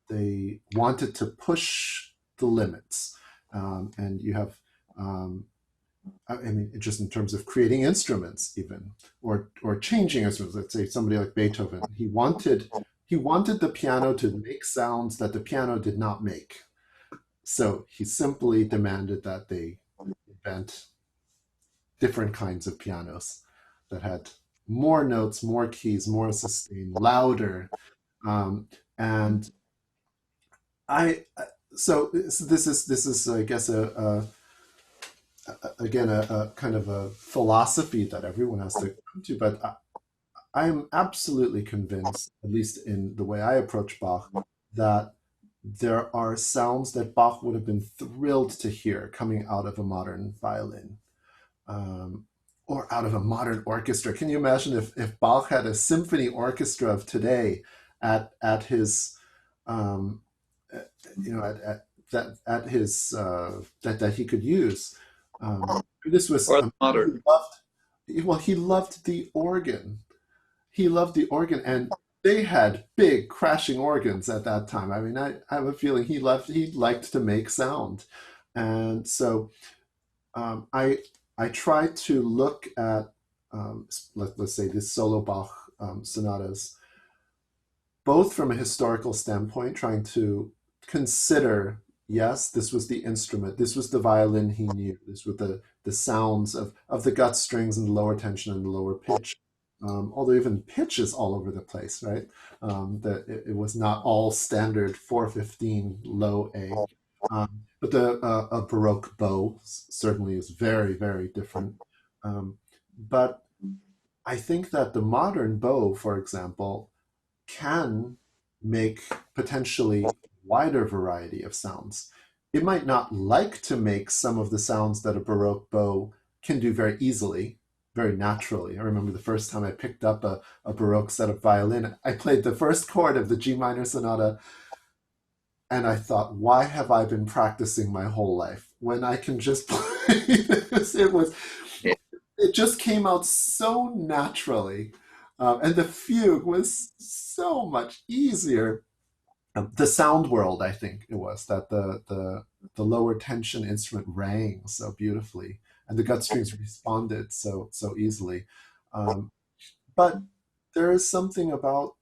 they wanted to push the limits, and you have, I mean, just in terms of creating instruments, even or changing instruments. Let's say somebody like Beethoven, he wanted the piano to make sounds that the piano did not make. So he simply demanded that they invent different kinds of pianos that had more notes, more keys, more sustain, louder. And I, so this is I guess again a kind of a philosophy that everyone has to come to, but I am absolutely convinced, at least in the way I approach Bach, that there are sounds that Bach would have been thrilled to hear coming out of a modern violin, um, or out of a modern orchestra. Can you imagine if Bach had a symphony orchestra of today at his, um, uh, at his, that he could use? This was Or the modern. he loved the organ. He loved the organ, and they had big crashing organs at that time. I mean, I have a feeling he liked to make sound, and so I try to look at, let's say, the solo Bach sonatas, both from a historical standpoint, trying to consider, yes, this was the instrument, this was the violin he knew, this was the sounds of the gut strings and the lower tension and the lower pitch. although even pitch is all over the place, right? That it was not all standard 415 low A. But a Baroque bow certainly is very, very different. But I think that the modern bow, for example, can make potentially wider variety of sounds. It might not like to make some of the sounds that a Baroque bow can do very easily, very naturally. I remember the first time I picked up a Baroque set of violin, I played the first chord of the G minor sonata, and I thought, why have I been practicing my whole life when I can just play this? It just came out so naturally. And the fugue was so much easier. The sound world, I think it was that the lower tension instrument rang so beautifully, and the gut strings responded so easily. Um, but there is something about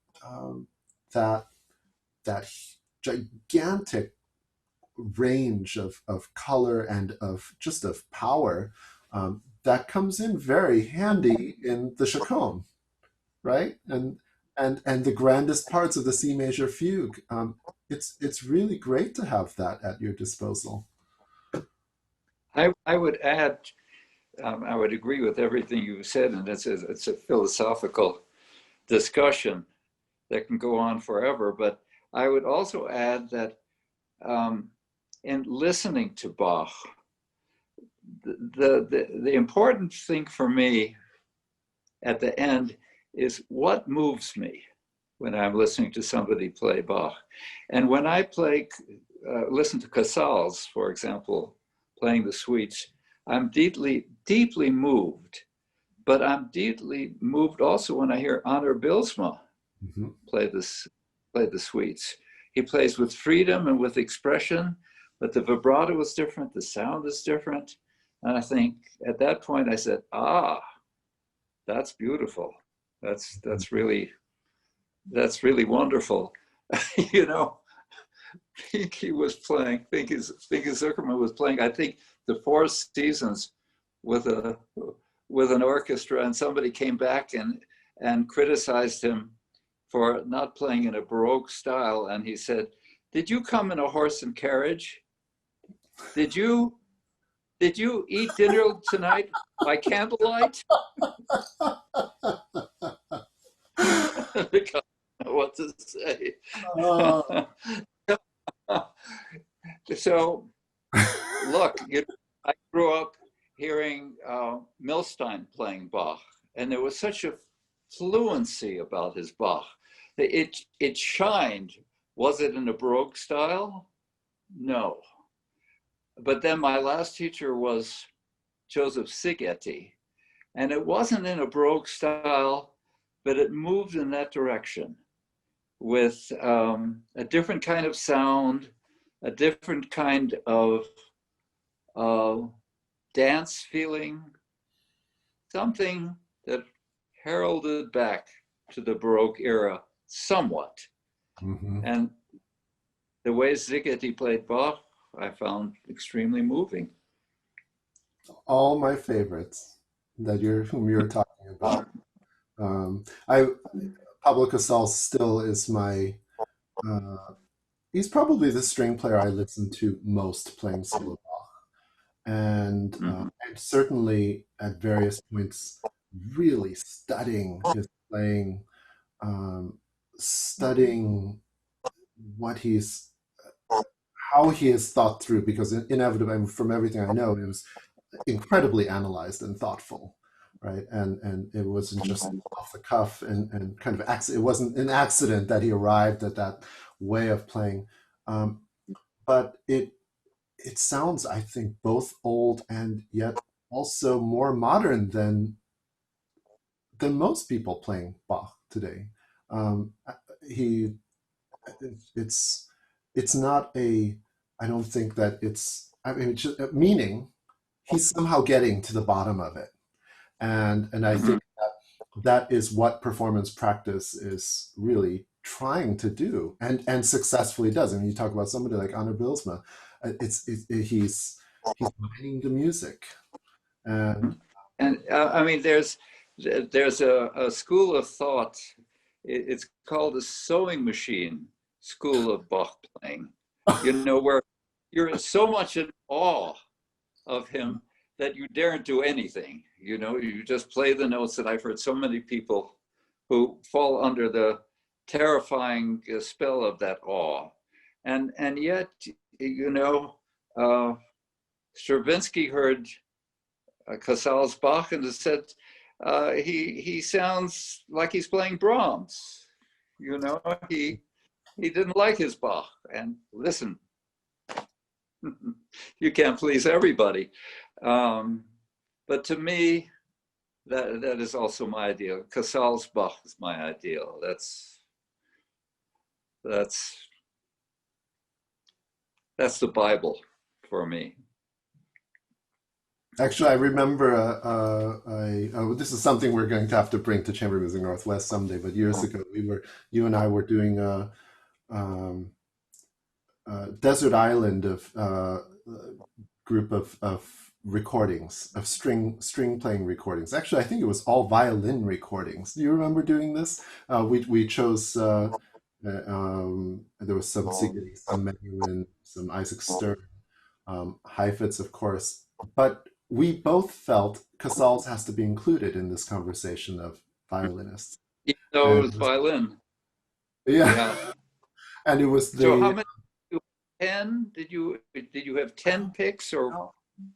that that gigantic range of color and of just of power that comes in very handy in the Chaconne, right? And the grandest parts of the C major fugue. It's really great to have that at your disposal. I would add, I would agree with everything you said, and it's a philosophical discussion that can go on forever. But I would also add that in listening to Bach, the important thing for me at the end is what moves me when I'm listening to somebody play Bach. And when I listen to Casals, for example, playing the suites, I'm deeply moved. But I'm deeply moved also when I hear Arnold Steinhardt Mhm. play the suites. He plays with freedom and with expression, but the vibrato is different, the sound is different. And I think at that point I said, that's beautiful. That's really wonderful. You know, Pinky was playing, Pinky Zuckerman was playing, I think, the Four Seasons with an orchestra, and somebody came back and criticized him for not playing in a Baroque style. And he said, "Did you come in a horse and carriage? Did you eat dinner tonight by candlelight?" Because I don't know what to say. Oh. So, look, I grew up hearing Milstein playing Bach, and there was such a fluency about his Bach. It shined. Was it in a Baroque style? No. But then my last teacher was Joseph Szigeti, and it wasn't in a Baroque style, but it moved in that direction with a different kind of sound, a different kind of dance feeling, something that heralded back to the Baroque era somewhat. Mhm. And the way Szigeti played Bach, I found extremely moving. All my favorites whom you're talking about. I Pablo Casals still is my he's probably the string player I listen to most playing solo Bach, Mm-hmm. and certainly at various points really studying his playing, um, studying what he's how he has thought through, because inevitably, and from everything I know, it was incredibly analyzed and thoughtful, right? And it wasn't just off the cuff and kind of it wasn't an accident that he arrived at that way of playing. Um, but it sounds, I think, both old and yet also more modern than most people playing Bach today. Um, he it's it's not a I don't think that it's I mean it's just, meaning he's somehow getting to the bottom of it, and I Mm-hmm. think that is what performance practice is really trying to do and successfully does. I mean, you talk about somebody like Anna Bilsma, he's mining the music, and And I mean, there's a school of thought. It's called the sewing machine school of Bach playing, you know, where you're so much in awe of him that you daren't do anything. You know, you just play the notes. That I've heard so many people who fall under the terrifying spell of that awe. And yet, you know, Stravinsky heard Casals Bach and said, he sounds like he's playing Brahms. You know, he didn't like his Bach. And listen, you can't please everybody. But to me, that is also my ideal. Casals Bach is my ideal. That's the Bible for me. Actually, I remember this is something we're going to have to bring to Chamber Music Northwest someday. But years ago, you and I were doing a desert island of group of recordings of string playing recordings. Actually, I think it was all violin recordings. Do you remember doing this? We chose there was some Sigurd, some Menuhin, some Isaac Stern, Heifetz, of course, but we both felt Casals has to be included in this conversation of violinists. Even though it was violin. Yeah. And it was the. So how many? 10? Did you have 10 picks or?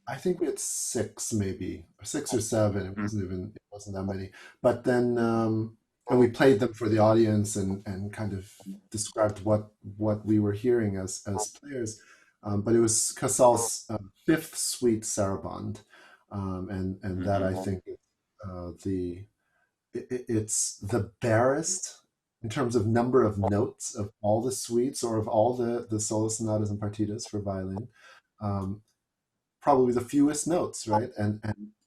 I think we had 6, maybe, or 6 or 7. It wasn't that many. But then, and we played them for the audience and kind of described what we were hearing as players. But it was Casals' fifth suite saraband, and that I think it's the barest in terms of number of notes of all the suites or of all the solo sonatas and partitas for violin. Probably the fewest notes, right? And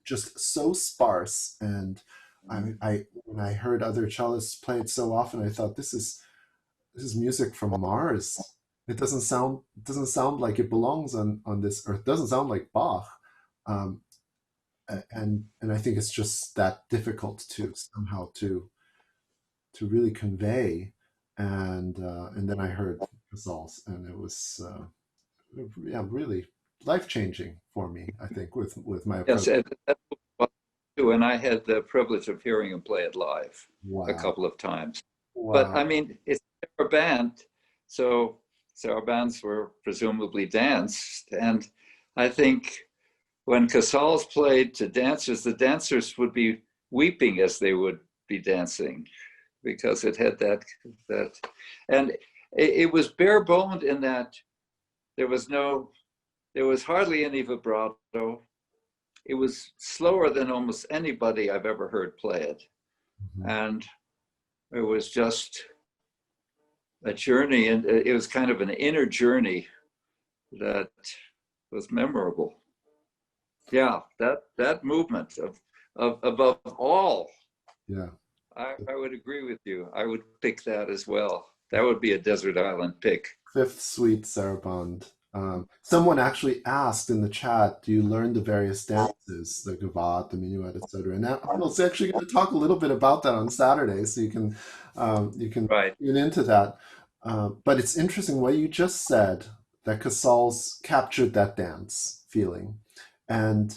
just so sparse. And I when I heard other cellists play it so often, I thought this is music from Mars. It doesn't sound like it belongs on this earth. It doesn't sound like Bach. And I think it's just that difficult to somehow to really convey. And then I heard Casals, and it was really life-changing for me, I think, with my approach. Yes, that's what I do, and I had the privilege of hearing him play it live a Wow. couple of times. Wow. But I mean, it's a band, so our bands were presumably danced, and I think when Casals played to dancers, the dancers would be weeping as they would be dancing, because it had that, and it was bare boned in that there was hardly any vibrato. It was slower than almost anybody I've ever heard play it. Mm-hmm. And it was just a journey, and it was kind of an inner journey that was memorable. Yeah, that movement of above all. Yeah. I would agree with you. I would pick that as well. That would be a desert island pick. Fifth Suite Saraband. Someone actually asked in the chat, do you learn the various dances, the gavotte, the minuet, etc.? And Arnold's actually going to talk a little bit about that on Saturday, so you can Right. tune into that. But it's interesting what you just said, that Casals captured that dance feeling, and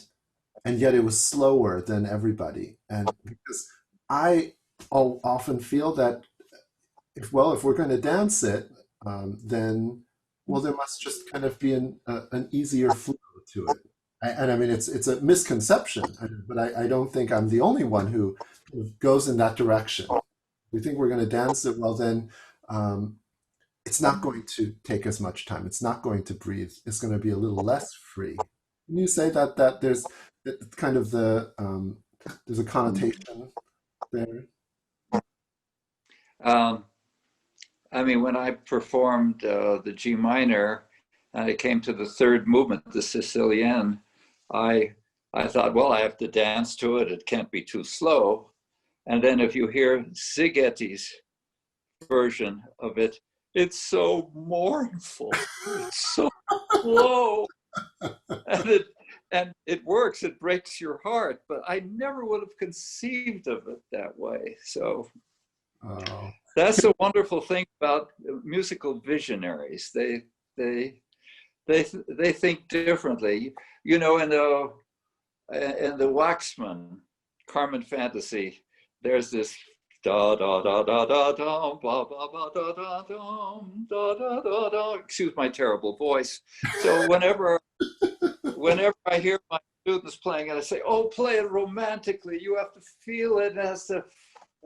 yet it was slower than everybody. And because I often feel that if we're going to dance it, then there must just kind of be an easier flow to it. And I mean, it's a misconception, but I don't think I'm the only one who goes in that direction. We think we're going to dance it, well then, it's not going to take as much time. It's not going to breathe. It's going to be a little less free. Can you say that there's kind of there's a connotation there? I mean, when I performed the G minor and it came to the third movement, the Sicilienne, I thought, well, I have to dance to it. It can't be too slow. And then if you hear Szigeti's version of it, it's so mournful. It's so slow. And and it works, it breaks your heart, but I never would have conceived of it that way. So Oh, that's the wonderful thing about musical visionaries. They think differently. You know, in the Waxman Carmen Fantasy, there's this da da da da da da ba ba ba da da da da da da. Excuse my terrible voice. So whenever I hear my students playing it, I say, "Oh, play it romantically. You have to feel it." It has to,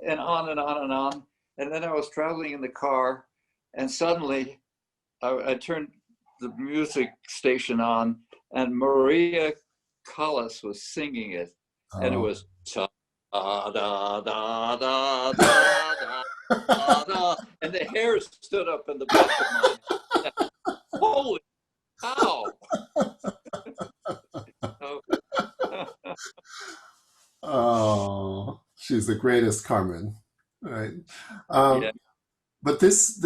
and on and on and on. And then I was traveling in the car, and suddenly I turned the music station on, and Maria Callas was singing it, and it oh. was da da da da da da da da, and the hairs stood up in the back of my head. Holy cow! Oh, she's the greatest, Carmen. Right. Um, Yeah. but this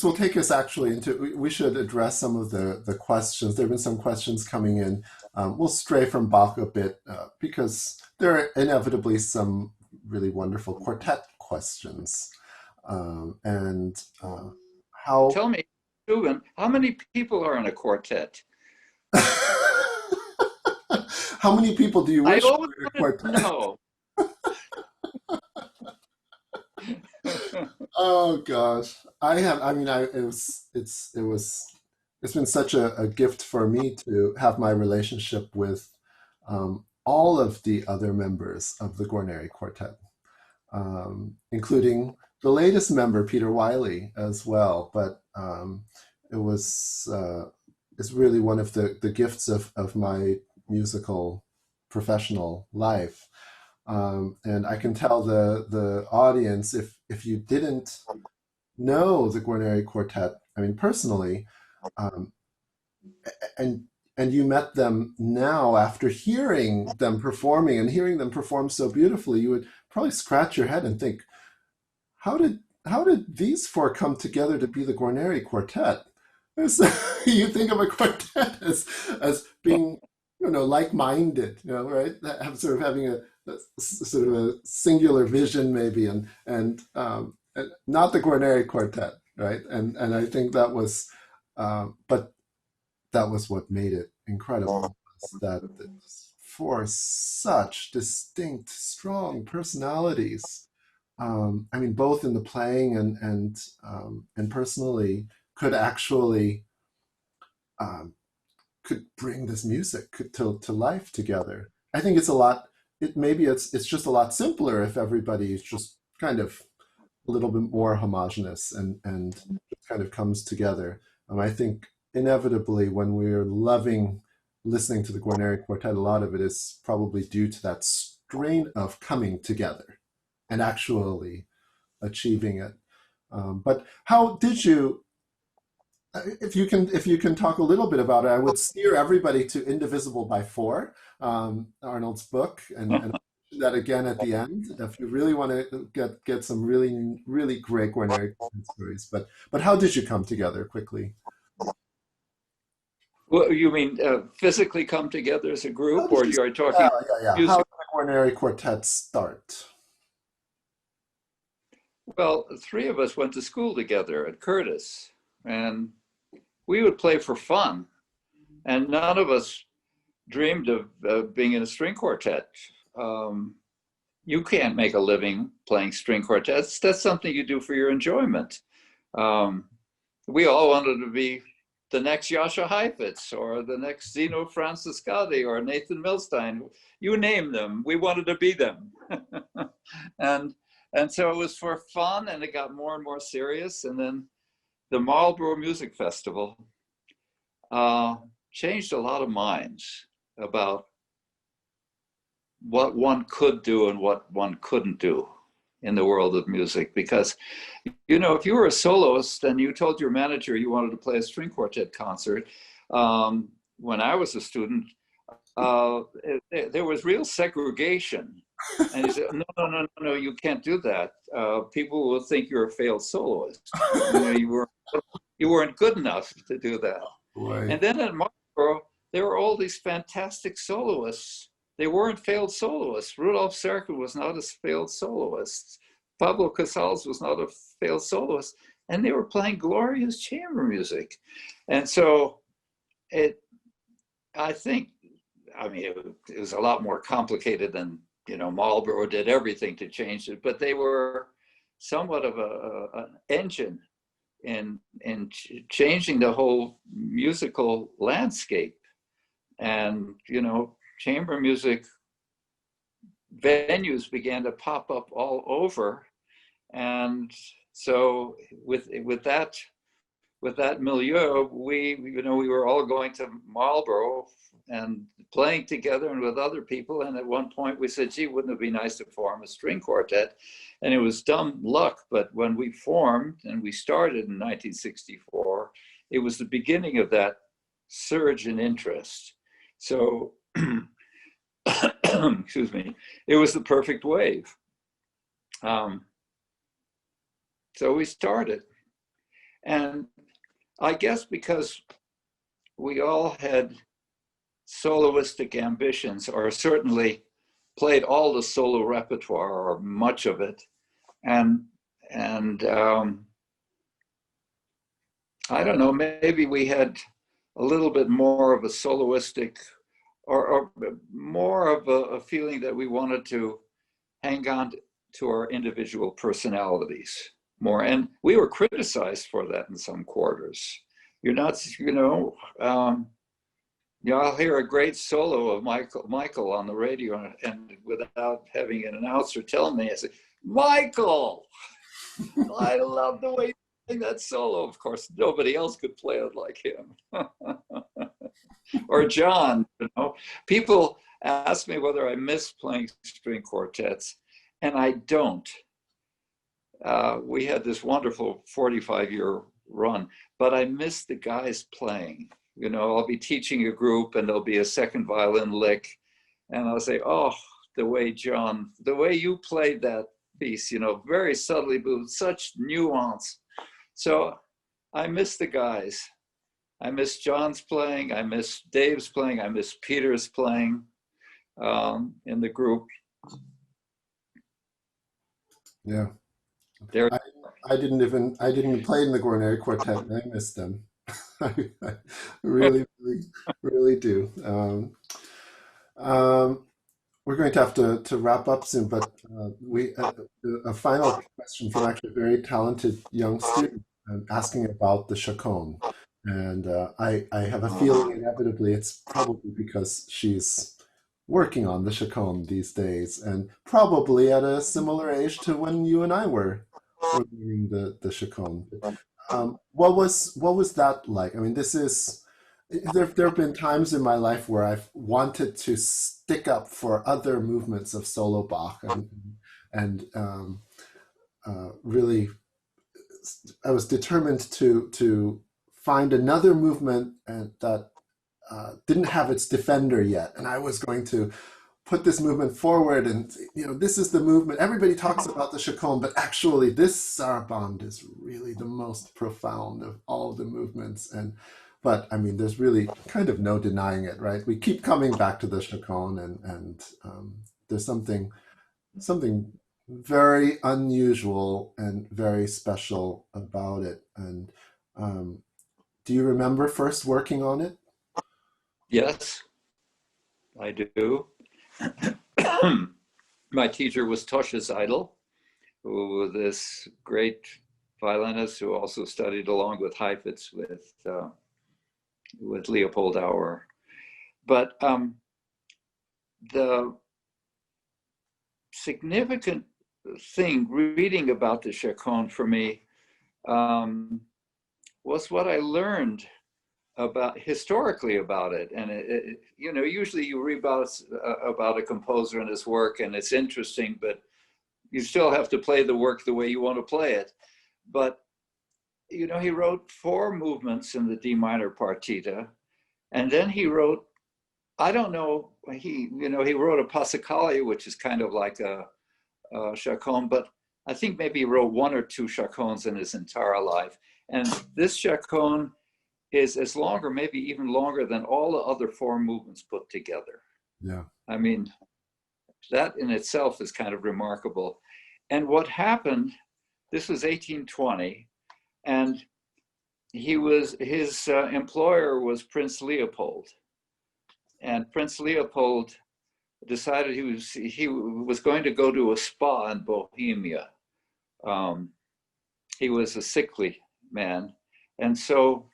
will take us actually into. We should address some of the questions. There have been some questions coming in. We'll stray from Bach a bit because there are inevitably some really wonderful quartet questions. And how Tell me, Soovin, how many people are in a quartet? how many people do you I wish always were in a wanted to quartet? know. Oh gosh, I have. I mean, I it was it's been such a gift for me to have my relationship with all of the other members of the Guarneri Quartet, including the latest member, Peter Wiley, as well. But it was it's really one of the gifts of my musical professional life. And I can tell the audience if you didn't know the Guarneri Quartet, I mean personally, um, and you met them now after hearing them performing and hearing them perform so beautifully, you would probably scratch your head and think, how did these four come together to be the Guarneri Quartet? You think of a quartet as being, like-minded, right? Have sort of having a sort of a singular vision, maybe, and not the Guarneri Quartet, right? And I think that was, but that was what made it incredible. Was that four such distinct, strong personalities. I mean, both in the playing and personally, could actually um, could bring this music to life together. I think it's a lot. It's just a lot simpler if everybody is just kind of a little bit more homogenous and kind of comes together. I think inevitably when we're loving listening to the Guarneri Quartet, a lot of it is probably due to that strain of coming together and actually achieving it. But how did you? If you can talk a little bit about it, I would steer everybody to Indivisible by Four, Arnold's book, and I'll mention that again at the end if you really want to get some really great Guarneri stories. But how did you come together quickly? Well, you mean physically come together as a How group, did or you? you're Yeah, talking yeah, yeah. How music? did the Guarneri Quartet start? Well, three of us went to school together at Curtis, and we would play for fun, and none of us dreamed of being in a string quartet. Um, you can't make a living playing string quartets. That's something you do for your enjoyment. Um, we all wanted to be the next Jascha Heifetz or the next Zeno Franciscati or Nathan Milstein. You name them, we wanted to be them. and and so it was for fun, and it got more and more serious. And then the Marlborough Music Festival uh, changed a lot of minds about what one could do and what one couldn't do in the world of music. Because, if you were a soloist and you told your manager you wanted to play a string quartet concert, when I was a student, there was real segregation. And he said, no, no, no, no, no, you can't do that. People will think you're a failed soloist. You weren't good enough to do that. Right. And then at Marlborough, there were all these fantastic soloists. They weren't failed soloists. Rudolf Serkin was not a failed soloist. Pablo Casals was not a failed soloist. And they were playing glorious chamber music. And so I think, I mean, it was a lot more complicated than, Marlborough did everything to change it, but they were somewhat of an engine in changing the whole musical landscape. And, chamber music venues began to pop up all over. And so with that milieu, we were all going to Marlborough and playing together and with other people. And at one point we said, gee, wouldn't it be nice to form a string quartet? And it was dumb luck, but when we formed and we started in 1964, it was the beginning of that surge in interest. So, excuse me, it was the perfect wave. So we started. And I guess because we all had soloistic ambitions, or certainly played all the solo repertoire or much of it, and I don't know, maybe we had a little bit more of a soloistic, or more of a feeling that we wanted to hang on to our individual personalities more. And we were criticized for that in some quarters. You're not, I'll hear a great solo of Michael on the radio, and without having an announcer tell me, I say, Michael, I love the way you play that solo. Of course, nobody else could play it like him. Or John, People ask me whether I miss playing string quartets, and I don't. We had this wonderful 45-year run, but I miss the guys playing. I'll be teaching a group and there'll be a second violin lick, and I'll say, oh, the way you played that piece, very subtly, but with such nuance. So I miss the guys. I miss John's playing, I miss Dave's playing, I miss Peter's playing in the group. Yeah. I didn't play in the Guarneri Quartet, and I missed them. I really, really, really do. We're going to have to wrap up soon, but a final question from actually a very talented young student asking about the Chaconne. And I have a feeling inevitably it's probably because she's working on the Chaconne these days, and probably at a similar age to when you and I were learning the Chaconne. What was that like? I mean, there have been times in my life where I've wanted to stick up for other movements of solo Bach, and really, I was determined to find another movement that didn't have its defender yet, and I was going to put this movement forward, and this is the movement. Everybody talks about the Chaconne, but actually this sarabande is really the most profound of all the movements. But I mean, there's really kind of no denying it, right? We keep coming back to the Chaconne, and there's something very unusual and very special about it. And do you remember first working on it? Yes, I do. My teacher was Tosche Seidel, who was this great violinist who also studied along with Heifetz with Leopold Auer. But the significant thing reading about the Chaconne for me was what I learned historically about it. And usually you read about a composer and his work, and it's interesting, but you still have to play the work the way you want to play it. But he wrote 4 movements in the D minor partita, and then he wrote, I don't know, he wrote a Passacaglia, which is kind of like a Chaconne, but I think maybe he wrote 1 or 2 Chaconnes in his entire life. And this Chaconne is as longer, maybe even longer than all the other four movements put together. Yeah. I mean, that in itself is kind of remarkable. And what happened, this was 1820, and his employer was Prince Leopold. And Prince Leopold decided he was going to go to a spa in Bohemia. He was a sickly man, and so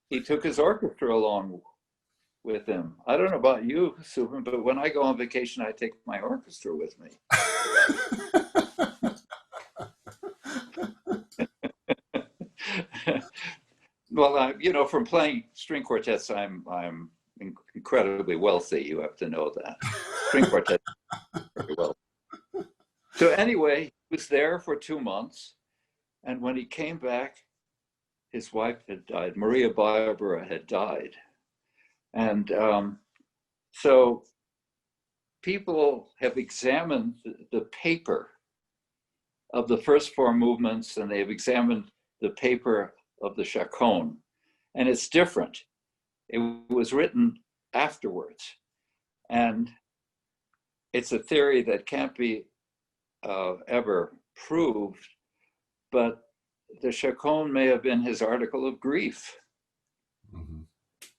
he took his orchestra along with him. I don't know about you, Soovin, but when I go on vacation, I take my orchestra with me. Well, you know, from playing string quartets, I'm incredibly wealthy. You have to know that. String quartet, very well. So anyway, he was there for 2 months, and when he came back, his wife had died. Maria Barbara had died, and so people have examined the paper of the first four movements, and they've examined the paper of the Chaconne, and it's different. It was written afterwards, and it's a theory that can't be ever proved, but the Chaconne may have been his article of grief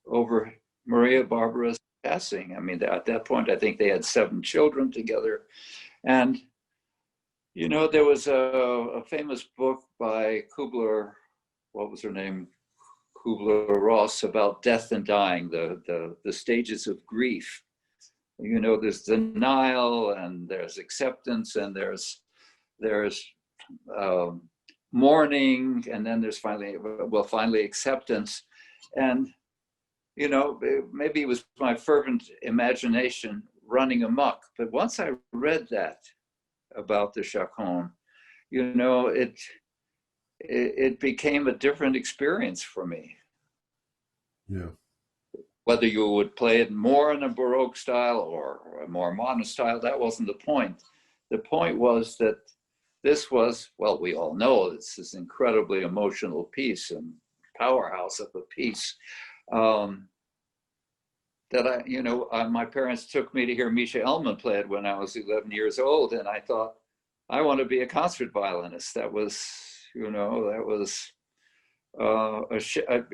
over Maria Barbara's passing. I mean, at that point, I think they had 7 children together. And, you know, there was a famous book by Kubler, what was her name? Kubler-Ross, about death and dying, the stages of grief. You know, there's denial, and there's acceptance, and there's mourning, and then there's finally acceptance. And, you know, maybe it was my fervent imagination running amok, but once I read that about the Chaconne, you know, it became a different experience for me. Yeah. Whether you would play it more in a Baroque style or a more modern style, that wasn't the point. The point was that this was, well, we all know it's this incredibly emotional piece and powerhouse of a piece. That my parents took me to hear Misha Elman play it when I was 11 years old, and I thought, I want to be a concert violinist. That was, you know, that was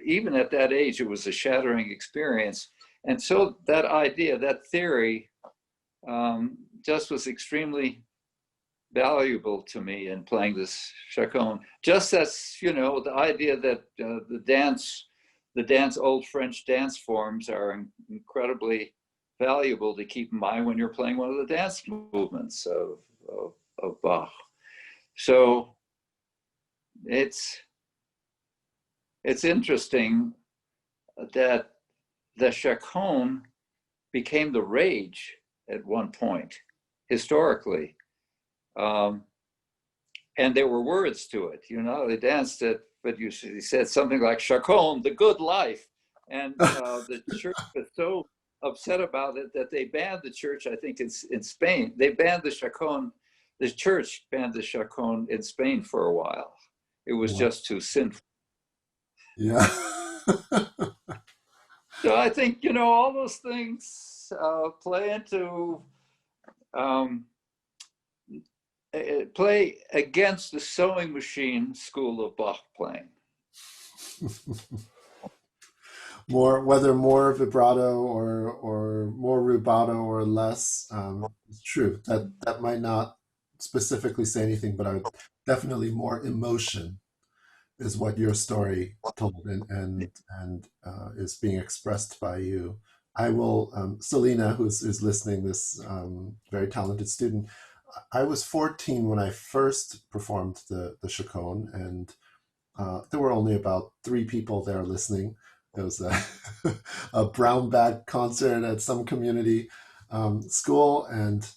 even at that age, it was a shattering experience. And so that idea, that theory, just was extremely valuable to me in playing this Chaconne. Just as, you know, the idea that the old French dance forms are incredibly valuable to keep in mind when you're playing one of the dance movements of Bach. So it's interesting that the Chaconne became the rage at one point, historically. And there were words to it, you know, they danced it, but he said something like Chaconne, the good life. And the church was so upset about it that they banned the church, I think in Spain. They banned the Chaconne, the church banned the Chaconne in Spain for a while. It was just too sinful. Yeah. So I think, you know, all those things play into, play against the sewing machine school of Bach playing. Whether more vibrato or more rubato or less, it's true. That might not specifically say anything, but definitely more emotion is what your story told and is being expressed by you. I will, Selena, who's listening, this very talented student, I was 14 when I first performed the Chaconne, and there were only about 3 people there listening. It was a brown bag concert at some community school, and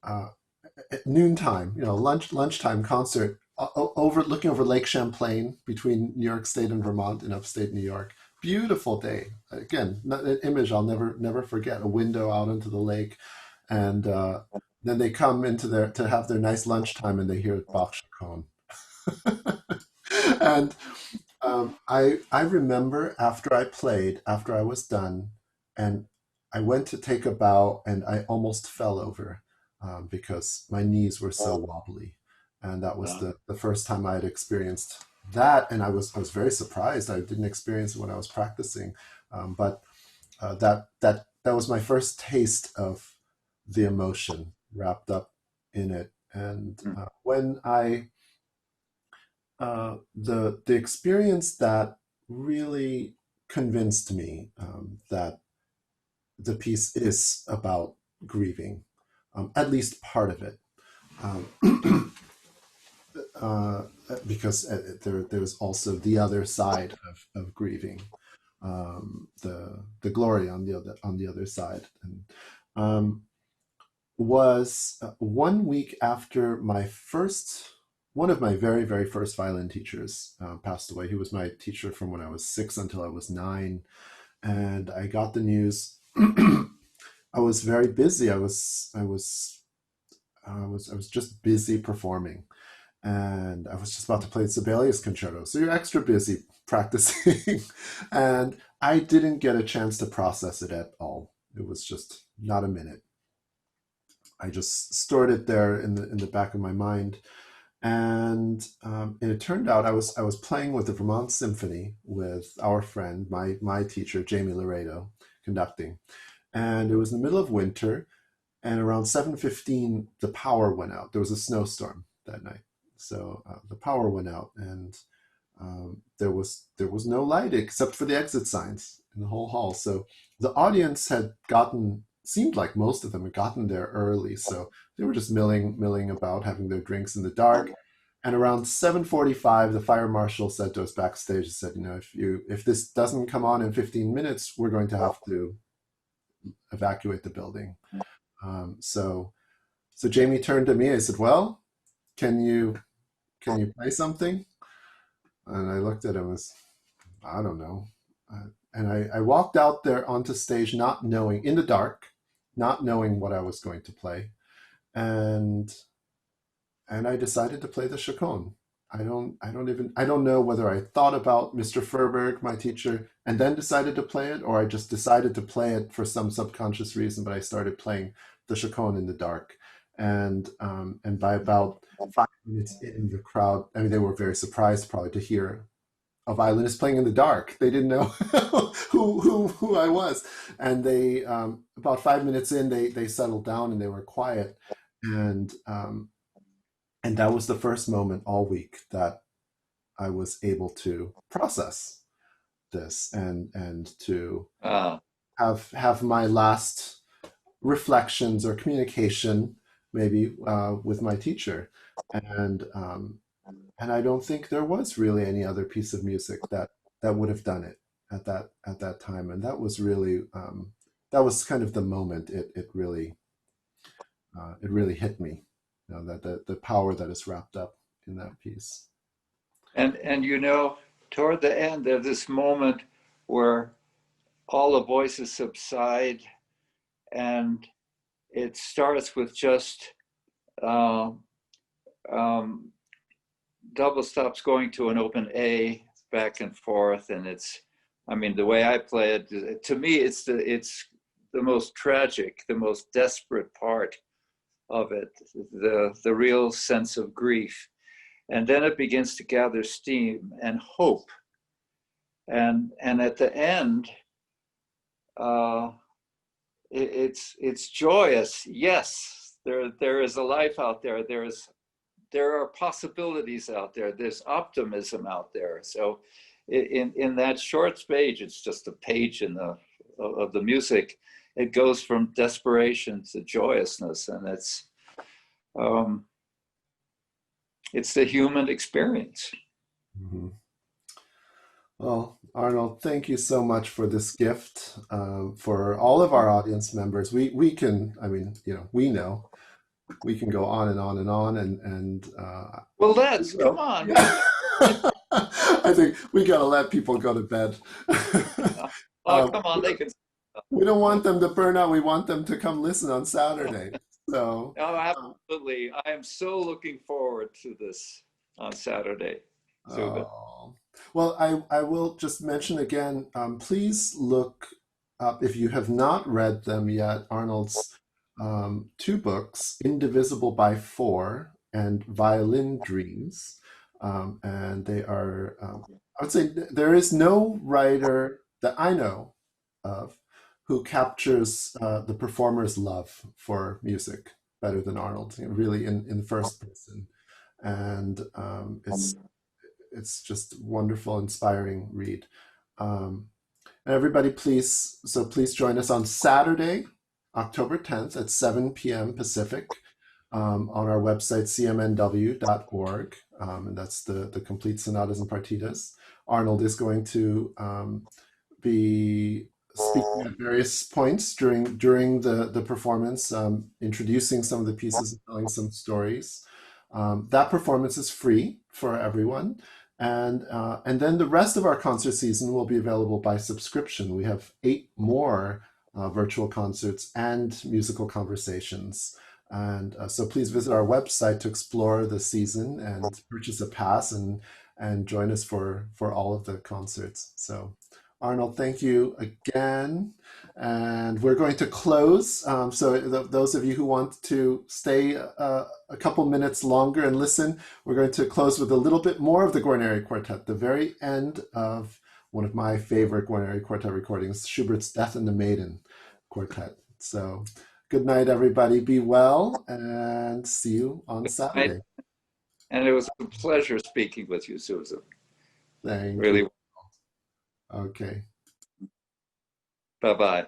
at noontime, you know, lunchtime concert, looking over Lake Champlain between New York State and Vermont in upstate New York. Beautiful day. Again, an image I'll never forget. A window out into the lake, and then they come into to have their nice lunchtime, and they hear Bach Chaconne. And I remember after I played, after I was done, and I went to take a bow, and I almost fell over because my knees were so wobbly, and that was Uh, the first time I had experienced that, and I was very surprised. I didn't experience it when I was practicing, but that was my first taste of the emotion wrapped up in it, and mm, when I the experience that really convinced me that the piece is about grieving, at least part of it, um, uh, because there's also the other side of grieving, the glory on the other side, and um, was 1 week after one of my very, very first violin teachers passed away. He was my teacher from when I was 6 until I was 9. And I got the news. I was very busy. I was just busy performing. And I was just about to play the Sibelius Concerto. So you're extra busy practicing. And I didn't get a chance to process it at all. It was just not a minute. I just stored it there in the back of my mind, and it turned out I was playing with the Vermont Symphony with our friend, my teacher Jamie Laredo, conducting, and it was in the middle of winter, and around 7:15 the power went out. There was a snowstorm that night, so the power went out, and there was no light except for the exit signs in the whole hall. So the audience had gotten seemed like most of them had gotten there early, so they were just milling about, having their drinks in the dark. And around 7:45, the fire marshal said to us backstage, he said, if this doesn't come on in 15 minutes, we're going to have to evacuate the building. So Jamie turned to me. I said, "Well, can you play something?" And I looked at him as, I don't know. And I walked out there onto stage, not knowing, in the dark, not knowing what I was going to play. And I decided to play the Chaconne. I don't know whether I thought about Mr. Furberg, my teacher, and then decided to play it, or I just decided to play it for some subconscious reason, but I started playing the Chaconne in the dark. And by about 5 minutes in, the crowd, I mean, they were very surprised probably to hear a violinist playing in the dark. They didn't know who I was, and they about 5 minutes in, they settled down and they were quiet, and and that was the first moment all week that I was able to process this, and to uh, have my last reflections or communication, maybe with my teacher, and um, and I don't think there was really any other piece of music that would have done it at that time, and that was really that was kind of the moment it really hit me, that the power that is wrapped up in that piece. and toward the end, there's this moment where all the voices subside, and it starts with just uh, um, double stops going to an open A back and forth, and I mean, the way I play it, to me, it's the most tragic, the most desperate part of it, the real sense of grief, and then it begins to gather steam and hope, and at the end, uh, it's joyous. Yes, there is a life out there. There are possibilities out there. There's optimism out there. So in that short page, it's just a page of the music. It goes from desperation to joyousness, and um, it's the human experience. Mhm. Well, Arnold, thank you so much for this gift. For all of our audience members, we can, I mean, we know we can go on and on and on, and Well, we let's come will. on. Yeah. I think we gotta let people go to bed. Oh, come on, they can. We don't want them to burn out. We want them to come listen on Saturday. So, Oh, um, absolutely. I am so looking forward to this on Saturday, Soovin. oh. Well, I will just mention again, please look up, if you have not read them yet, Arnold's two books, Indivisible by Four and Violin Dreams. And they are, I would say, there is no writer that I know of who captures the performer's love for music better than Arnold, really in first person. And it's just wonderful, inspiring read. Um, and everybody, please join us on Saturday, October 10th at 7 p.m. Pacific on our website, cmnw.org. And that's the complete sonatas and partitas. Arnold is going to be speaking at various points during the performance, introducing some of the pieces and telling some stories. That performance is free for everyone. And then the rest of our concert season will be available by subscription. We have 8 more virtual concerts and musical conversations. And so please visit our website to explore the season and purchase a pass and join us for all of the concerts. So Arnold, thank you again. And we're going to close. So those of you who want to stay a couple minutes longer and listen, we're going to close with a little bit more of the Guarneri Quartet, the very end of one of my favorite Guarneri Quartet recordings, Schubert's Death and the Maiden Quartet. So good night, everybody. Be well, and see you on Saturday. And it was a pleasure speaking with you, Susan. Thank really. you. Okay. Bye-bye.